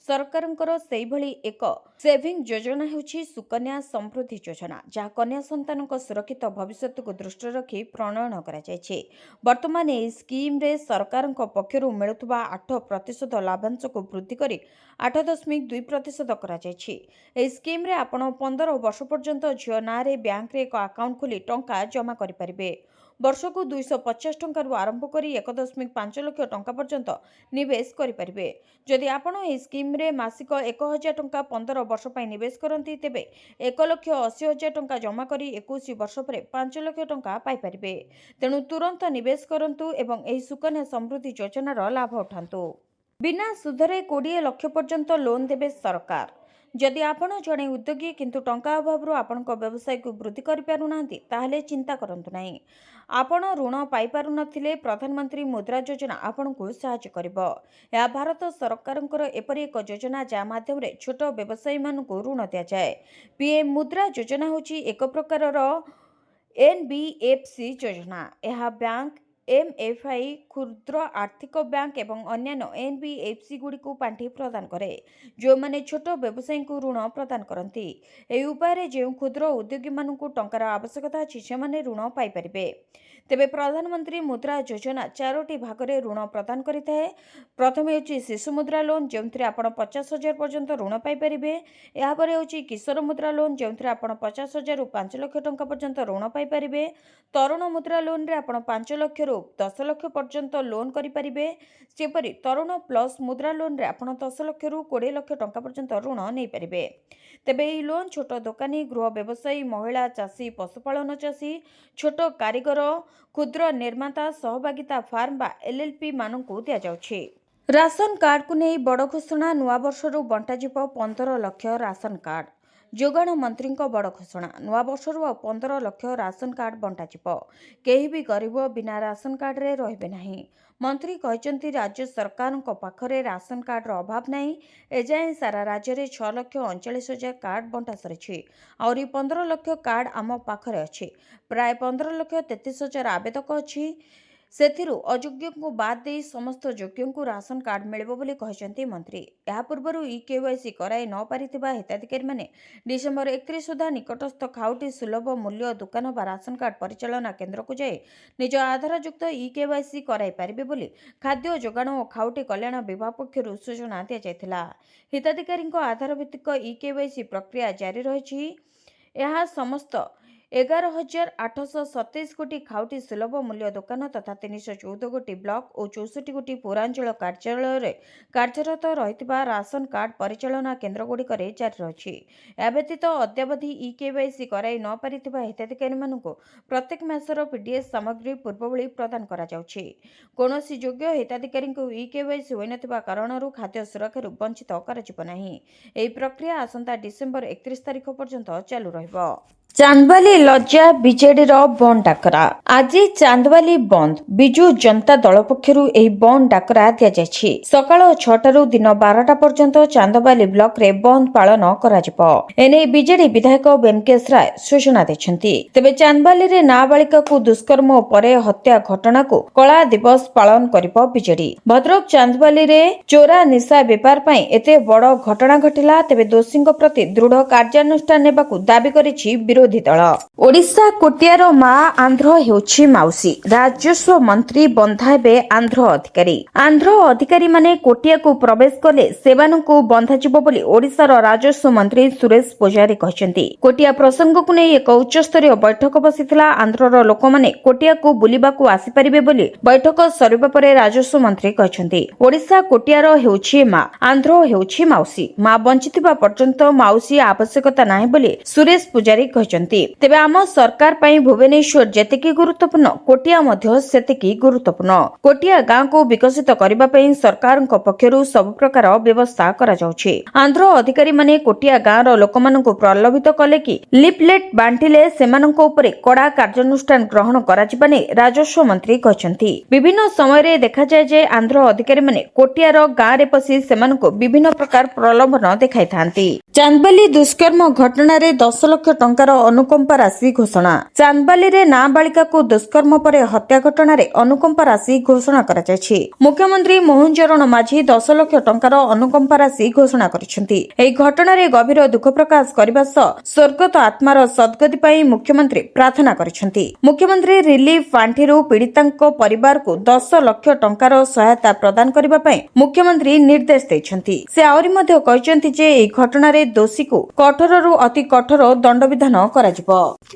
ସରକାରଙ୍କର ସେହିଭଳି ଏକ ସେଭିଂ ଯୋଜନା ହେଉଛି ସୁକନ୍ୟା ସମୃଦ୍ଧି ଯୋଜନା, ଯାହା କନ୍ୟା ସନ୍ତାନଙ୍କ ସୁରକ୍ଷିତ ଭବିଷ୍ୟତକୁ ଦୃଷ୍ଟିରେ ରଖି ପ୍ରଣୟନ କରାଯାଇଛି। ବର୍ତ୍ତମାନ ଏହି ସ୍କିମ୍ରେ ସରକାରଙ୍କ ପକ୍ଷରୁ ମିଳୁଥିବା 8% ଲାଭାଂଶକୁ ବୃଦ୍ଧି କରି 8.2% କରାଯାଇଛି। ଏହି ସ୍କିମ୍ରେ ଆପଣ 15 ବର୍ଷ ପର୍ଯ୍ୟନ୍ତ ଝିଅ ନାଁରେ ବ୍ୟାଙ୍କରେ ଏକ ଆକାଉଣ୍ଟ ଖୋଲି ଟଙ୍କା ଜମା କରିପାରିବେ। ବର୍ଷକୁ 250 ଟଙ୍କାରୁ ଆରମ୍ଭ କରି 1.5 ଲକ୍ଷ ଟଙ୍କା ପର୍ଯ୍ୟନ୍ତ ନିବେଶ କରିପାରିବେ। ଯଦି ଆପଣ ଏହି ସ୍କିମ୍ରେ ମାସିକ 1,000 ଟଙ୍କା 15 ବର୍ଷ ପାଇଁ ନିବେଶ କରନ୍ତି, ତେବେ 1,80,000 ଟଙ୍କା ଜମା କରି 21 ବର୍ଷ ପରେ 5 ଲକ୍ଷ ଟଙ୍କା ପାଇପାରିବେ। ତେଣୁ ତୁରନ୍ତ ନିବେଶ କରନ୍ତୁ ଏବଂ ଏହି ସୁକନ୍ୟା ସମୃଦ୍ଧି ଯୋଜନାର ଲାଭ ଉଠାନ୍ତୁ। ବିନା ସୁଧରେ 20 ଲକ୍ଷ ପର୍ଯ୍ୟନ୍ତ ଲୋନ୍ ଦେବେ ସରକାର। ଯଦି ଆପଣ ଜଣେ ଉଦ୍ୟୋଗୀ କିନ୍ତୁ ଟଙ୍କା ଅଭାବରୁ ଆପଣଙ୍କ ବ୍ୟବସାୟକୁ ବୃଦ୍ଧି କରିପାରୁନାହାନ୍ତି, ତାହେଲେ ଚିନ୍ତା କରନ୍ତୁ ନାହିଁ। ଆପଣ ଋଣ ପାଇପାରୁନଥିଲେ, ପ୍ରଧାନମନ୍ତ୍ରୀ ମୁଦ୍ରା ଯୋଜନା ଆପଣଙ୍କୁ ସାହାଯ୍ୟ କରିବ। ଏହା ଭାରତ ସରକାରଙ୍କର ଏପରି ଏକ ଯୋଜନା ଯାହା ମାଧ୍ୟମରେ ଛୋଟ ବ୍ୟବସାୟୀମାନଙ୍କୁ ଋଣ ଦିଆଯାଏ। ପିଏମ୍ ମୁଦ୍ରା ଯୋଜନା ହେଉଛି ଏକ ପ୍ରକାରର ଏନ୍ବିଏଫ୍ସି ଯୋଜନା। ଏହା ବ୍ୟାଙ୍କ, ଏମ୍ଏଫ୍ଆଇ, କ୍ଷୁଦ୍ର ଆର୍ଥିକ ବ୍ୟାଙ୍କ ଏବଂ ଅନ୍ୟାନ୍ୟ ଏନ୍ବିଏଫ୍ସି ଗୁଡ଼ିକୁ ପାଣ୍ଠି ପ୍ରଦାନ କରେ, ଯେଉଁମାନେ ଛୋଟ ବ୍ୟବସାୟୀଙ୍କୁ ଋଣ ପ୍ରଦାନ କରନ୍ତି। ଏହି ଉପାୟରେ ଯେଉଁ କ୍ଷୁଦ୍ର ଉଦ୍ୟୋଗୀମାନଙ୍କୁ ଟଙ୍କାର ଆବଶ୍ୟକତା ଅଛି, ସେମାନେ ଋଣ ପାଇପାରିବେ। ତେବେ ପ୍ରଧାନମନ୍ତ୍ରୀ ମୁଦ୍ରା ଯୋଜନା 4ଟି ଭାଗରେ ଋଣ ପ୍ରଦାନ କରିଥାଏ। ପ୍ରଥମେ ହେଉଛି ଶିଶୁ ମୁଦ୍ରା ଲୋନ୍, ଯେଉଁଥିରେ ଆପଣ 50,000 ପର୍ଯ୍ୟନ୍ତ ଋଣ ପାଇପାରିବେ। ଏହାପରେ ହେଉଛି କିଶୋର ମୁଦ୍ରା ଲୋନ୍, ଯେଉଁଥିରେ ଆପଣ 50,000ରୁ 5 ଲକ୍ଷ ଟଙ୍କା ପର୍ଯ୍ୟନ୍ତ ଋଣ ପାଇପାରିବେ। ତରୁଣ ମୁଦ୍ରା ଲୋନ୍ରେ ଆପଣ 5 ଲକ୍ଷରୁ 10 ଲକ୍ଷ ପର୍ଯ୍ୟନ୍ତ ଲୋନ୍ କରିପାରିବେ। ସେପରି ତରୁଣ ପ୍ଲସ୍ ମୁଦ୍ରା ଲୋନ୍ରେ ଆପଣ 10 ଲକ୍ଷରୁ 20 ଲକ୍ଷ ଟଙ୍କା ପର୍ଯ୍ୟନ୍ତ ଋଣ ନେଇପାରିବେ। ତେବେ ଏହି ଲୋନ୍ ଛୋଟ ଦୋକାନୀ, ଗୃହ ବ୍ୟବସାୟୀ, ମହିଳା ଚାଷୀ, ପଶୁପାଳନ ଚାଷୀ, ଛୋଟ କାରିଗର, କ୍ଷୁଦ୍ର ନିର୍ମାତା, ସହଭାଗିତା ଫାର୍ମ ବା ଏଲ୍ଏଲ୍ପି ମାନଙ୍କୁ ଦିଆଯାଉଛି। ରାସନ କାର୍ଡକୁ ନେଇ ବଡ଼ ଘୋଷଣା, ନୂଆବର୍ଷରୁ ବଣ୍ଟାଯିବ 15 ଲକ୍ଷ ରାସନ କାର୍ଡ। ଯୋଗାଣ ମନ୍ତ୍ରୀଙ୍କ ବଡ଼ ଘୋଷଣା, ନୂଆବର୍ଷରୁ ଆଉ 15 ଲକ୍ଷ ରାସନ କାର୍ଡ ବଣ୍ଟାଯିବ। କେହି ବି ଗରିବ ବିନା ରାସନ କାର୍ଡରେ ରହିବେ ନାହିଁ। ମନ୍ତ୍ରୀ କହିଛନ୍ତି, ରାଜ୍ୟ ସରକାରଙ୍କ ପାଖରେ ରାସନ କାର୍ଡର ଅଭାବ ନାହିଁ। ଏଯାଏଁ ସାରା ରାଜ୍ୟରେ 6,39,000 କାର୍ଡ ବଣ୍ଟା ସରିଛି। ଆହୁରି 15 ଲକ୍ଷ କାର୍ଡ ଆମ ପାଖରେ ଅଛି। ପ୍ରାୟ 15,33,000 ଆବେଦକ ଅଛି। ସେଥିରୁ ଅଯୋଗ୍ୟଙ୍କୁ ବାଦ୍ ଦେଇ ସମସ୍ତ ଯୋଗ୍ୟଙ୍କୁ ରାସନ କାର୍ଡ ମିଳିବ ବୋଲି କହିଛନ୍ତି ମନ୍ତ୍ରୀ। ଏହା ପୂର୍ବରୁ ଇକେୱାଇସି କରାଇ ନ ପାରିଥିବା ହିତାଧିକାରୀମାନେ ଡିସେମ୍ବର 31 ସୁଦ୍ଧା ନିକଟସ୍ଥ ଖାଉଟି ସୁଲଭ ମୂଲ୍ୟ ଦୋକାନ ବା ରାସନ କାର୍ଡ ପରିଚାଳନା କେନ୍ଦ୍ରକୁ ଯାଇ ନିଜ ଆଧାରଯୁକ୍ତ ଇକେୱାଇସି କରାଇ ପାରିବେ ବୋଲି ଖାଦ୍ୟ ଯୋଗାଣ ଓ ଖାଉଟି କଲ୍ୟାଣ ବିଭାଗ ପକ୍ଷରୁ ସୂଚନା ଦିଆଯାଇଥିଲା। ହିତାଧିକାରୀଙ୍କ ଆଧାର ଭିତ୍ତିକ ଇକେୱାଇସି ପ୍ରକ୍ରିୟା ଜାରି ରହିଛି। ଏହା ସମସ୍ତ 11,827 ଗୋଟି ଖାଉଟି ସୁଲଭ ମୂଲ୍ୟ ଦୋକାନ ତଥା 314 ଗୋଟି ବ୍ଲକ ଓ 64 ଗୋଟି ପୌରାଞ୍ଚଳ କାର୍ଯ୍ୟାଳୟରେ କାର୍ଯ୍ୟରତ ରହିଥିବା ରାସନ କାର୍ଡ ପରିଚାଳନା କେନ୍ଦ୍ରଗୁଡ଼ିକରେ ଜାରି ରହିଛି। ଏହା ବ୍ୟତୀତ ଅଦ୍ୟାବଧି ଇକେୱାଇସି କରାଇ ନ ପାରିଥିବା ହିତାଧିକାରୀମାନଙ୍କୁ ପ୍ରତ୍ୟେକ ମାସର ପିଡିଏସ୍ ସାମଗ୍ରୀ ପୂର୍ବଭଳି ପ୍ରଦାନ କରାଯାଉଛି। କୌଣସି ଯୋଗ୍ୟ ହିତାଧିକାରୀଙ୍କୁ ଇକେୱାଇସି ହୋଇନଥିବା କାରଣରୁ ଖାଦ୍ୟ ସୁରକ୍ଷାରୁ ବଞ୍ଚିତ କରାଯିବ ନାହିଁ। ଏହି ପ୍ରକ୍ରିୟା ଆସନ୍ତା ଡିସେମ୍ବର 31 ତାରିଖ ପର୍ଯ୍ୟନ୍ତ ଚାଲୁ ରହିବ। ଚାନ୍ଦବାଲି ଲଜ୍ଜା ବିଜେଡିର ବନ୍ଦ ଡାକରା। ଆଜି ଚାନ୍ଦବାଲି ବନ୍ଦ। ବିଜୁ ଜନତା ଦଳ ପକ୍ଷରୁ ଏହି ବନ୍ଦ ଡାକରା ଦିଆଯାଇଛି। ସକାଳ 6ଟାରୁ ଦିନ 12ଟା ପର୍ଯ୍ୟନ୍ତ ଚାନ୍ଦବାଲି ବ୍ଲକରେ ବନ୍ଦ ପାଳନ କରାଯିବ। ଏନେଇ ବିଜେଡି ବିଧାୟକ ବ୍ୟୋମକେଶ ରାୟ ସୂଚନା ଦେଇଛନ୍ତି। ତେବେ ଚାନ୍ଦବାଲିରେ ନାବାଳିକାକୁ ଦୁଷ୍କର୍ମ ପରେ ହତ୍ୟା ଘଟଣାକୁ କଳା ଦିବସ ପାଳନ କରିବ ବିଜେଡି। ଭଦ୍ରକ ଚାନ୍ଦବାଲିରେ ଚୋରା ନିଶା ବେପାର ପାଇଁ ଏତେ ବଡ଼ ଘଟଣା ଘଟିଲା। ତେବେ ଦୋଷୀଙ୍କ ପ୍ରତି ଦୃଢ଼ କାର୍ଯ୍ୟାନୁଷ୍ଠାନ ନେବାକୁ ଦାବି କରିଛି ବିରୋଧୀ ଦଳ। ଓଡ଼ିଶା କୋଟିଆର ମା ଆନ୍ଧ୍ର ହେଉଛି ମାଉସୀ। ରାଜସ୍ୱ ମନ୍ତ୍ରୀ ବନ୍ଧା ହେବେ ଆନ୍ଧ୍ର ଅଧିକାରୀ। ଆନ୍ଧ୍ର ଅଧିକାରୀମାନେ କୋଟିଆକୁ ପ୍ରବେଶ କଲେ ସେମାନଙ୍କୁ ବନ୍ଧାଯିବ ବୋଲି ଓଡ଼ିଶାର ରାଜସ୍ୱ ମନ୍ତ୍ରୀ ସୁରେଶ ପୂଜାରୀ କହିଛନ୍ତି। କୋଟିଆ ପ୍ରସଙ୍ଗକୁ ନେଇ ଏକ ଉଚ୍ଚସ୍ତରୀୟ ବୈଠକ ବସିଥିଲା। ଆନ୍ଧ୍ରର ଲୋକମାନେ କୋଟିଆକୁ ବୁଲିବାକୁ ଆସିପାରିବେ ବୋଲି ବୈଠକ ସରିବା ପରେ ରାଜସ୍ୱ ମନ୍ତ୍ରୀ କହିଛନ୍ତି। ଓଡ଼ିଶା କୋଟିଆର ହେଉଛି ମା, ଆନ୍ଧ୍ର ହେଉଛି ମାଉସୀ। ମା ବଞ୍ଚିଥିବା ପର୍ଯ୍ୟନ୍ତ ମାଉସୀ ଆବଶ୍ୟକତା ନାହିଁ ବୋଲି ସୁରେଶ ପୂଜାରୀ କହିଛନ୍ତି। ତେବେ ଆମ ସରକାର ପାଇଁ ଭୁବନେଶ୍ୱର ଯେତିକି ଗୁରୁତ୍ୱପୂର୍ଣ୍ଣ, କୋଟିଆ ମଧ୍ୟ ସେତିକି ଗୁରୁତ୍ୱପୂର୍ଣ୍ଣ। କୋଟିଆ ଗାଁକୁ ବିକଶିତ କରିବା ପାଇଁ ସରକାରଙ୍କ ପକ୍ଷରୁ ସବୁ ପ୍ରକାର ବ୍ୟବସ୍ଥା କରାଯାଉଛି। ଆନ୍ଧ୍ର ଅଧିକାରୀମାନେ କୋଟିଆ ଗାଁର ଲୋକମାନଙ୍କୁ ପ୍ରଲୋଭିତ କଲେ କି ଲିଫଲେଟ୍ ବାଣ୍ଟିଲେ ସେମାନଙ୍କ ଉପରେ କଡ଼ା କାର୍ଯ୍ୟାନୁଷ୍ଠାନ ଗ୍ରହଣ କରାଯିବା ନେଇ ରାଜସ୍ୱ ମନ୍ତ୍ରୀ କହିଛନ୍ତି। ବିଭିନ୍ନ ସମୟରେ ଦେଖାଯାଏ ଯେ ଆନ୍ଧ୍ର ଅଧିକାରୀମାନେ କୋଟିଆର ଗାଁରେ ପଶି ସେମାନଙ୍କୁ ବିଭିନ୍ନ ପ୍ରକାର ପ୍ରଲୋଭନ ଦେଖାଇଥାନ୍ତି। ଚାନ୍ଦବାଲି ଦୁଷ୍କର୍ମ ଘଟଣାରେ 10 ଲକ୍ଷ ଟଙ୍କାର ଅନୁକମ୍ପା ରାଶି ଘୋଷଣା। ଚାନ୍ଦବାଲିରେ ନାବାଳିକାକୁ ଦୁଷ୍କର୍ମ ପରେ ହତ୍ୟା ଘଟଣାରେ ଅନୁକମ୍ପା ରାଶି ଘୋଷଣା କରାଯାଇଛି। ମୁଖ୍ୟମନ୍ତ୍ରୀ ମୋହନ ଚରଣ ମାଝୀ 10 ଲକ୍ଷ ଟଙ୍କାର ଅନୁକମ୍ପା ରାଶି ଘୋଷଣା କରିଛନ୍ତି। ଏହି ଘଟଣାରେ ଗଭୀର ଦୁଃଖ ପ୍ରକାଶ କରିବା ସହ ସ୍ୱର୍ଗତ ଆତ୍ମାର ସଦ୍ଗତି ପାଇଁ ମୁଖ୍ୟମନ୍ତ୍ରୀ ପ୍ରାର୍ଥନା କରିଛନ୍ତି। ମୁଖ୍ୟମନ୍ତ୍ରୀ ରିଲିଫ ପାଣ୍ଠିରୁ ପୀଡ଼ିତାଙ୍କ ପରିବାରକୁ 10 ଲକ୍ଷ ଟଙ୍କାର ସହାୟତା ପ୍ରଦାନ କରିବା ପାଇଁ ମୁଖ୍ୟମନ୍ତ୍ରୀ ନିର୍ଦ୍ଦେଶ ଦେଇଛନ୍ତି। ସେ ଆହୁରି ମଧ୍ୟ କହିଛନ୍ତି ଯେ ଏହି ଘଟଣାରେ ଦୋଷୀକୁ କଠୋରରୁ ଅତି କଠୋର ଦଣ୍ଡବିଧାନ କରାଯିବ।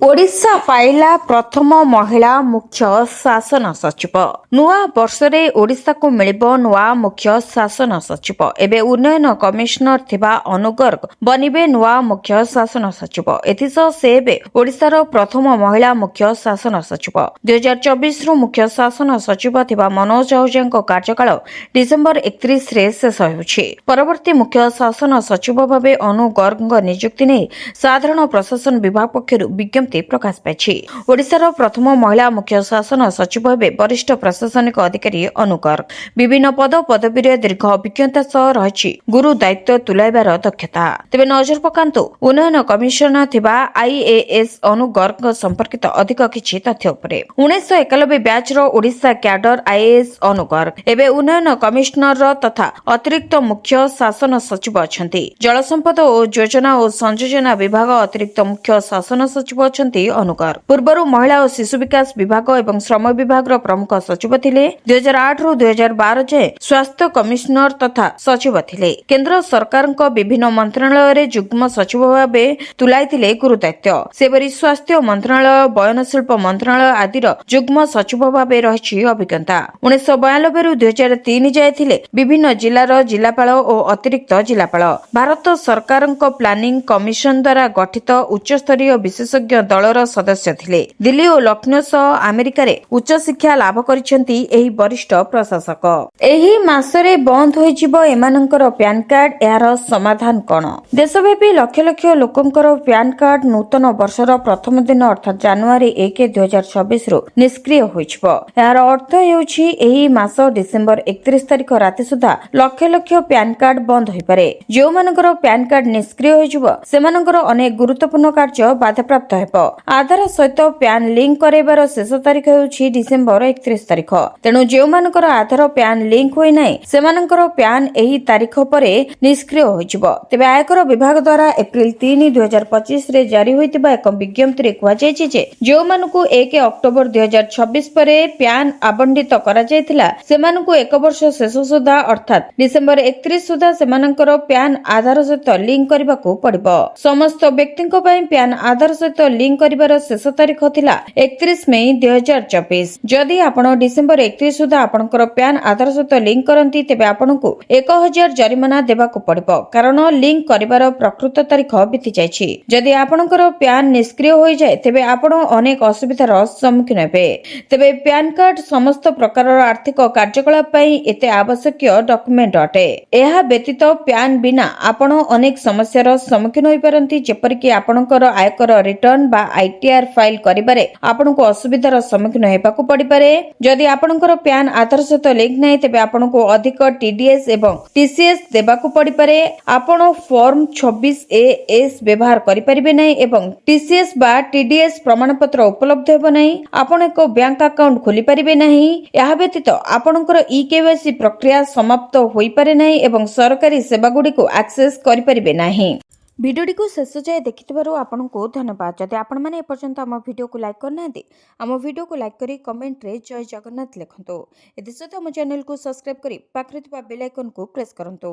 ଓଡ଼ିଶା ପାଇଲା ପ୍ରଥମ ମହିଳା ମୁଖ୍ୟ ଶାସନ ସଚିବ। ନୂଆ ବର୍ଷରେ ଓଡ଼ିଶାକୁ ମିଳିବ ନୂଆ ମୁଖ୍ୟ ଶାସନ ସଚିବ। ଏବେ ଉନ୍ନୟନ କମିଶନର ଥିବା ଅନୁ ଗର୍ଗ ବନିବେ ନୂଆ ମୁଖ୍ୟ ଶାସନ ସଚିବ। ଏଥିସହ ସେ ଏବେ ଓଡ଼ିଶାର ପ୍ରଥମ ମହିଳା ମୁଖ୍ୟ ଶାସନ ସଚିବ। 2024ରୁ ମୁଖ୍ୟ ଶାସନ ସଚିବ ଥିବା ମନୋଜ ଆହୁଜାଙ୍କ କାର୍ଯ୍ୟକାଳ ଡିସେମ୍ବର 31ରେ ଶେଷ ହେଉଛି। ପରବର୍ତ୍ତୀ ମୁଖ୍ୟ ଶାସନ ସଚିବ ଭାବେ ଅନୁ ଗର୍ଗଙ୍କ ନିଯୁକ୍ତି ନେଇ ସାଧାରଣ ପ୍ରଶାସନ ବିଭାଗ ପକ୍ଷରୁ ବିଜ୍ଞପ୍ତି ପ୍ରକାଶ ପାଇଛି। ଓଡ଼ିଶାର ପ୍ରଥମ ମହିଳା ମୁଖ୍ୟ ଶାସନ ସଚିବ ହେବେ ବରିଷ୍ଠ ପ୍ରଶାସନିକ ଅଧିକାରୀ ଅନୁ ଗର୍ଗ। ବିଭିନ୍ନ ପଦ ପଦବୀରେ ଦୀର୍ଘ ଅଭିଜ୍ଞତା ସହ ରହିଛି ଗୁରୁ ଦାୟିତ୍ୱ ତୁଲାଇବାର ଦକ୍ଷତା। ତେବେ ନଜର ପକାନ୍ତୁ ଉନ୍ନୟନ କମିଶନର ଥିବା ଆଇଏଏସ୍ ଅନୁ ଗର୍ଗଙ୍କ ସମ୍ପର୍କିତ ଅଧିକ କିଛି ତଥ୍ୟ ଉପରେ। 1991 ବ୍ୟାଚ୍ର ଓଡ଼ିଶା କ୍ୟାଡର ଆଇଏଏସ୍ ଅନୁ ଗର୍ଗ ଏବେ ଉନ୍ନୟନ କମିଶନର ତଥା ଅତିରିକ୍ତ ମୁଖ୍ୟ ଶାସନ ସଚିବ ଅଛନ୍ତି। ଜଳସମ୍ପଦ ଓ ଯୋଜନା ଓ ସଂଯୋଜନା ବିଭାଗ ଅତିରିକ୍ତ ମୁଖ୍ୟ ଶାସନ ସଚିବ ଅଛନ୍ତି ଅନୁ ଗର୍ଗ। ପୂର୍ବରୁ ମହିଳା ଓ ଶିଶୁ ବିକାଶ ବିଭାଗ ଏବଂ ଶ୍ରମ ବିଭାଗର ପ୍ରମୁଖ ସଚିବ ଥିଲେ। 2008ରୁ 2012 ଯାଏଁ ସ୍ୱାସ୍ଥ୍ୟ କମିଶନର ତଥା ସଚିବ ଥିଲେ। କେନ୍ଦ୍ର ସରକାରଙ୍କ ବିଭିନ୍ନ ମନ୍ତ୍ରଣାଳୟରେ ଯୁଗ୍ମ ସଚିବ ଭାବେ ତୁଲାଇଥିଲେ ଗୁରୁ ଦାୟିତ୍ୱ। ସେପରି ସ୍ୱାସ୍ଥ୍ୟ ମନ୍ତ୍ରଣାଳୟ, ବୟନଶିଳ୍ପ ମନ୍ତ୍ରଣାଳୟ ଆଦିର ଯୁଗ୍ମ ସଚିବ ଭାବେ ରହିଛି ଅଭିଜ୍ଞତା। 1992ରୁ 2003 ଯାଏ ଥିଲେ ବିଭିନ୍ନ ଜିଲ୍ଲାର ଜିଲ୍ଲାପାଳ ଓ ଅତିରିକ୍ତ ଜିଲ୍ଲାପାଳ। ଭାରତ ସରକାରଙ୍କ ପ୍ଲାନିଂ କମିଶନ ଦ୍ୱାରା ଗଠିତ ଉଚ୍ଚସ୍ତରୀୟ ବିଶେଷଜ୍ଞ ଦଳର ସଦସ୍ୟ ଥିଲେ। ଦିଲ୍ଲୀ ଓ ଲକ୍ଷ୍ନୌ ସହ ଆମେରିକାରେ ଉଚ୍ଚଶିକ୍ଷା ଲାଭ କରିଛନ୍ତି ଏହି ବରିଷ୍ଠ ପ୍ରଶାସକ। ଏହି ମାସରେ ବନ୍ଦ ହୋଇଯିବ ଏମାନଙ୍କର ପ୍ୟାନ୍ କାର୍ଡ। ଏହାର ସମାଧାନ କ'ଣ? ଦେଶବ୍ୟାପୀ ଲକ୍ଷ ଲକ୍ଷ ଲୋକଙ୍କର ପ୍ୟାନ୍ କାର୍ଡ ନୂତନ ବର୍ଷର ପ୍ରଥମ ଦିନ ଅର୍ଥାତ୍ ଜାନୁଆରୀ 1, 2024ରୁ ନିଷ୍କ୍ରିୟ ହୋଇଯିବ। ଏହାର ଅର୍ଥ ହେଉଛି ଏହି ମାସ ଡିସେମ୍ବର 31 ତାରିଖ ରାତି ସୁଦ୍ଧା ଲକ୍ଷ ଲକ୍ଷ ପ୍ୟାନ୍ କାର୍ଡ ବନ୍ଦ ହୋଇପାରେ। ଯେଉଁମାନଙ୍କର ପ୍ୟାନ୍ କାର୍ଡ ନିଷ୍କ୍ରିୟ ହୋଇଯିବ ସେମାନଙ୍କର ଅନେକ ଗୁରୁତ୍ୱପୂର୍ଣ୍ଣ କାର୍ଯ୍ୟ ବାଧାପ୍ରାପ୍ତ ହେବ। ଆଧାର ସହିତ ପ୍ୟାନ ଲିଙ୍କ କରାଇବାର ଶେଷ ତାରିଖ ହେଉଛି ଡିସେମ୍ବର 31 ତାରିଖ। ତେଣୁ ଯେଉଁମାନଙ୍କର ଆଧାର ପ୍ୟାନ ଲିଙ୍କ ହୋଇନାହିଁ ସେମାନଙ୍କର ପ୍ୟାନ ଏହି ତାରିଖ ପରେ ନିଷ୍କ୍ରିୟ ହୋଇଯିବ। ତେବେ ଆୟକର ବିଭାଗ ଦ୍ୱାରା ଏପ୍ରିଲ 3, 2025ରେ ଜାରି ହୋଇଥିବା ଏକ ବିଜ୍ଞପ୍ତିରେ କୁହାଯାଇଛି ଯେ ଯେଉଁମାନଙ୍କୁ 1 ଅକ୍ଟୋବର 2026 ପରେ ପ୍ୟାନ ଆବଣ୍ଟିତ କରାଯାଇଥିଲା ସେମାନଙ୍କୁ 1 ବର୍ଷ ଶେଷ ସୁଦ୍ଧା ଅର୍ଥାତ୍ ଡିସେମ୍ବର 31 ସୁଦ୍ଧା ସେମାନଙ୍କର ପ୍ୟାନ ଆଧାର ସହିତ ଲିଙ୍କ କରିବାକୁ ପଡ଼ିବ। ସମସ୍ତ ବ୍ୟକ୍ତିଙ୍କ ପାଇଁ ପ୍ୟାନ ଆଧାର ସହିତ ଲିଙ୍କ କରିବାର ଶେଷ ତାରିଖ ଥିଲା 31 ମେ 2024। ଯଦି ଆପଣ ଡିସେମ୍ବର 31 ସୁଦ୍ଧା ଆପଣଙ୍କର ପ୍ୟାନ ଆଧାର ସହିତ ଲିଙ୍କ କରନ୍ତି ତେବେ ଆପଣଙ୍କୁ 1000 ଜରିମାନା ଦେବାକୁ ପଡ଼ିବ କାରଣ ଲିଙ୍କ କରିବାର ପ୍ରକୃତ ତାରିଖ ବିତି ଯାଇଛି। ଯଦି ଆପଣଙ୍କର ପ୍ୟାନ ନିଷ୍କ୍ରିୟ ହୋଇଯାଏ ତେବେ ଆପଣ ଅନେକ ଅସୁବିଧାର ସମ୍ମୁଖୀନ ହେବେ। ତେବେ ପ୍ୟାନ କାର୍ଡ ସମସ୍ତ ପ୍ରକାରର ଆର୍ଥିକ କାର୍ଯ୍ୟକଳାପ ପାଇଁ ଏତେ ଆବଶ୍ୟକୀୟ ଡକ୍ୟୁମେଣ୍ଟ ଅଟେ। ଏହା ବ୍ୟତୀତ ପ୍ୟାନ ବିନା ଆପଣ ଅନେକ ସମସ୍ୟାର ସମ୍ମୁଖୀନ ହୋଇପାରନ୍ତି, ଯେପରିକି ଆପଣଙ୍କର ଆୟକର ରିଟର୍ଣ୍ଣ ବା ITR ଫାଇଲ କରିବାରେ ଆପଣଙ୍କୁ ଅସୁବିଧାର ସମ୍ମୁଖୀନ ହେବାକୁ ପଡ଼ିପାରେ। ଯଦି ଆପଣଙ୍କର ପ୍ୟାନ ଆଧାର ସହିତ ଲିଙ୍କ ନାହିଁ ତେବେ ଆପଣଙ୍କୁ ଅଧିକ TDS ଏବଂ TCS ଦେବାକୁ ପଡ଼ିପାରେ। ଆପଣ ଫର୍ମ 26AS ବ୍ୟବହାର କରିପାରିବେ ନାହିଁ ଏବଂ TCS ବା TDS ପ୍ରମାଣପତ୍ର ଉପଲବ୍ଧ ହେବ ନାହିଁ। ଆପଣ ଏକ ବ୍ୟାଙ୍କ ଆକାଉଣ୍ଟ ଖୋଲିପାରିବେ ନାହିଁ। ଏହା ବ୍ୟତୀତ ଆପଣଙ୍କର eKYC ପ୍ରକ୍ରିୟା ସମାପ୍ତ ହୋଇପାରେ ନାହିଁ ଏବଂ ସରକାରୀ ସେବାଗୁଡ଼ିକୁ ଆକ୍ସେସ କରିପାରିବେ ନାହିଁ। ଭିଡ଼ିଓଟିକୁ ଶେଷ ଯାଏ ଦେଖିଥିବାରୁ ଆପଣଙ୍କୁ ଧନ୍ୟବାଦ। ଯଦି ଆପଣମାନେ ଏପର୍ଯ୍ୟନ୍ତ ଆମ ଭିଡ଼ିଓକୁ ଲାଇକ୍ କରିନାହାନ୍ତି ଆମ ଭିଡ଼ିଓକୁ ଲାଇକ୍ କରି କମେଣ୍ଟରେ ଜୟ ଜଗନ୍ନାଥ ଲେଖନ୍ତୁ। ଏଥିସହିତ ଆମ ଚ୍ୟାନେଲକୁ ସବସ୍କ୍ରାଇବ୍ କରି ପାଖରେ ଥିବା ବେଲ୍ ଆଇକନକୁ ପ୍ରେସ୍ କରନ୍ତୁ।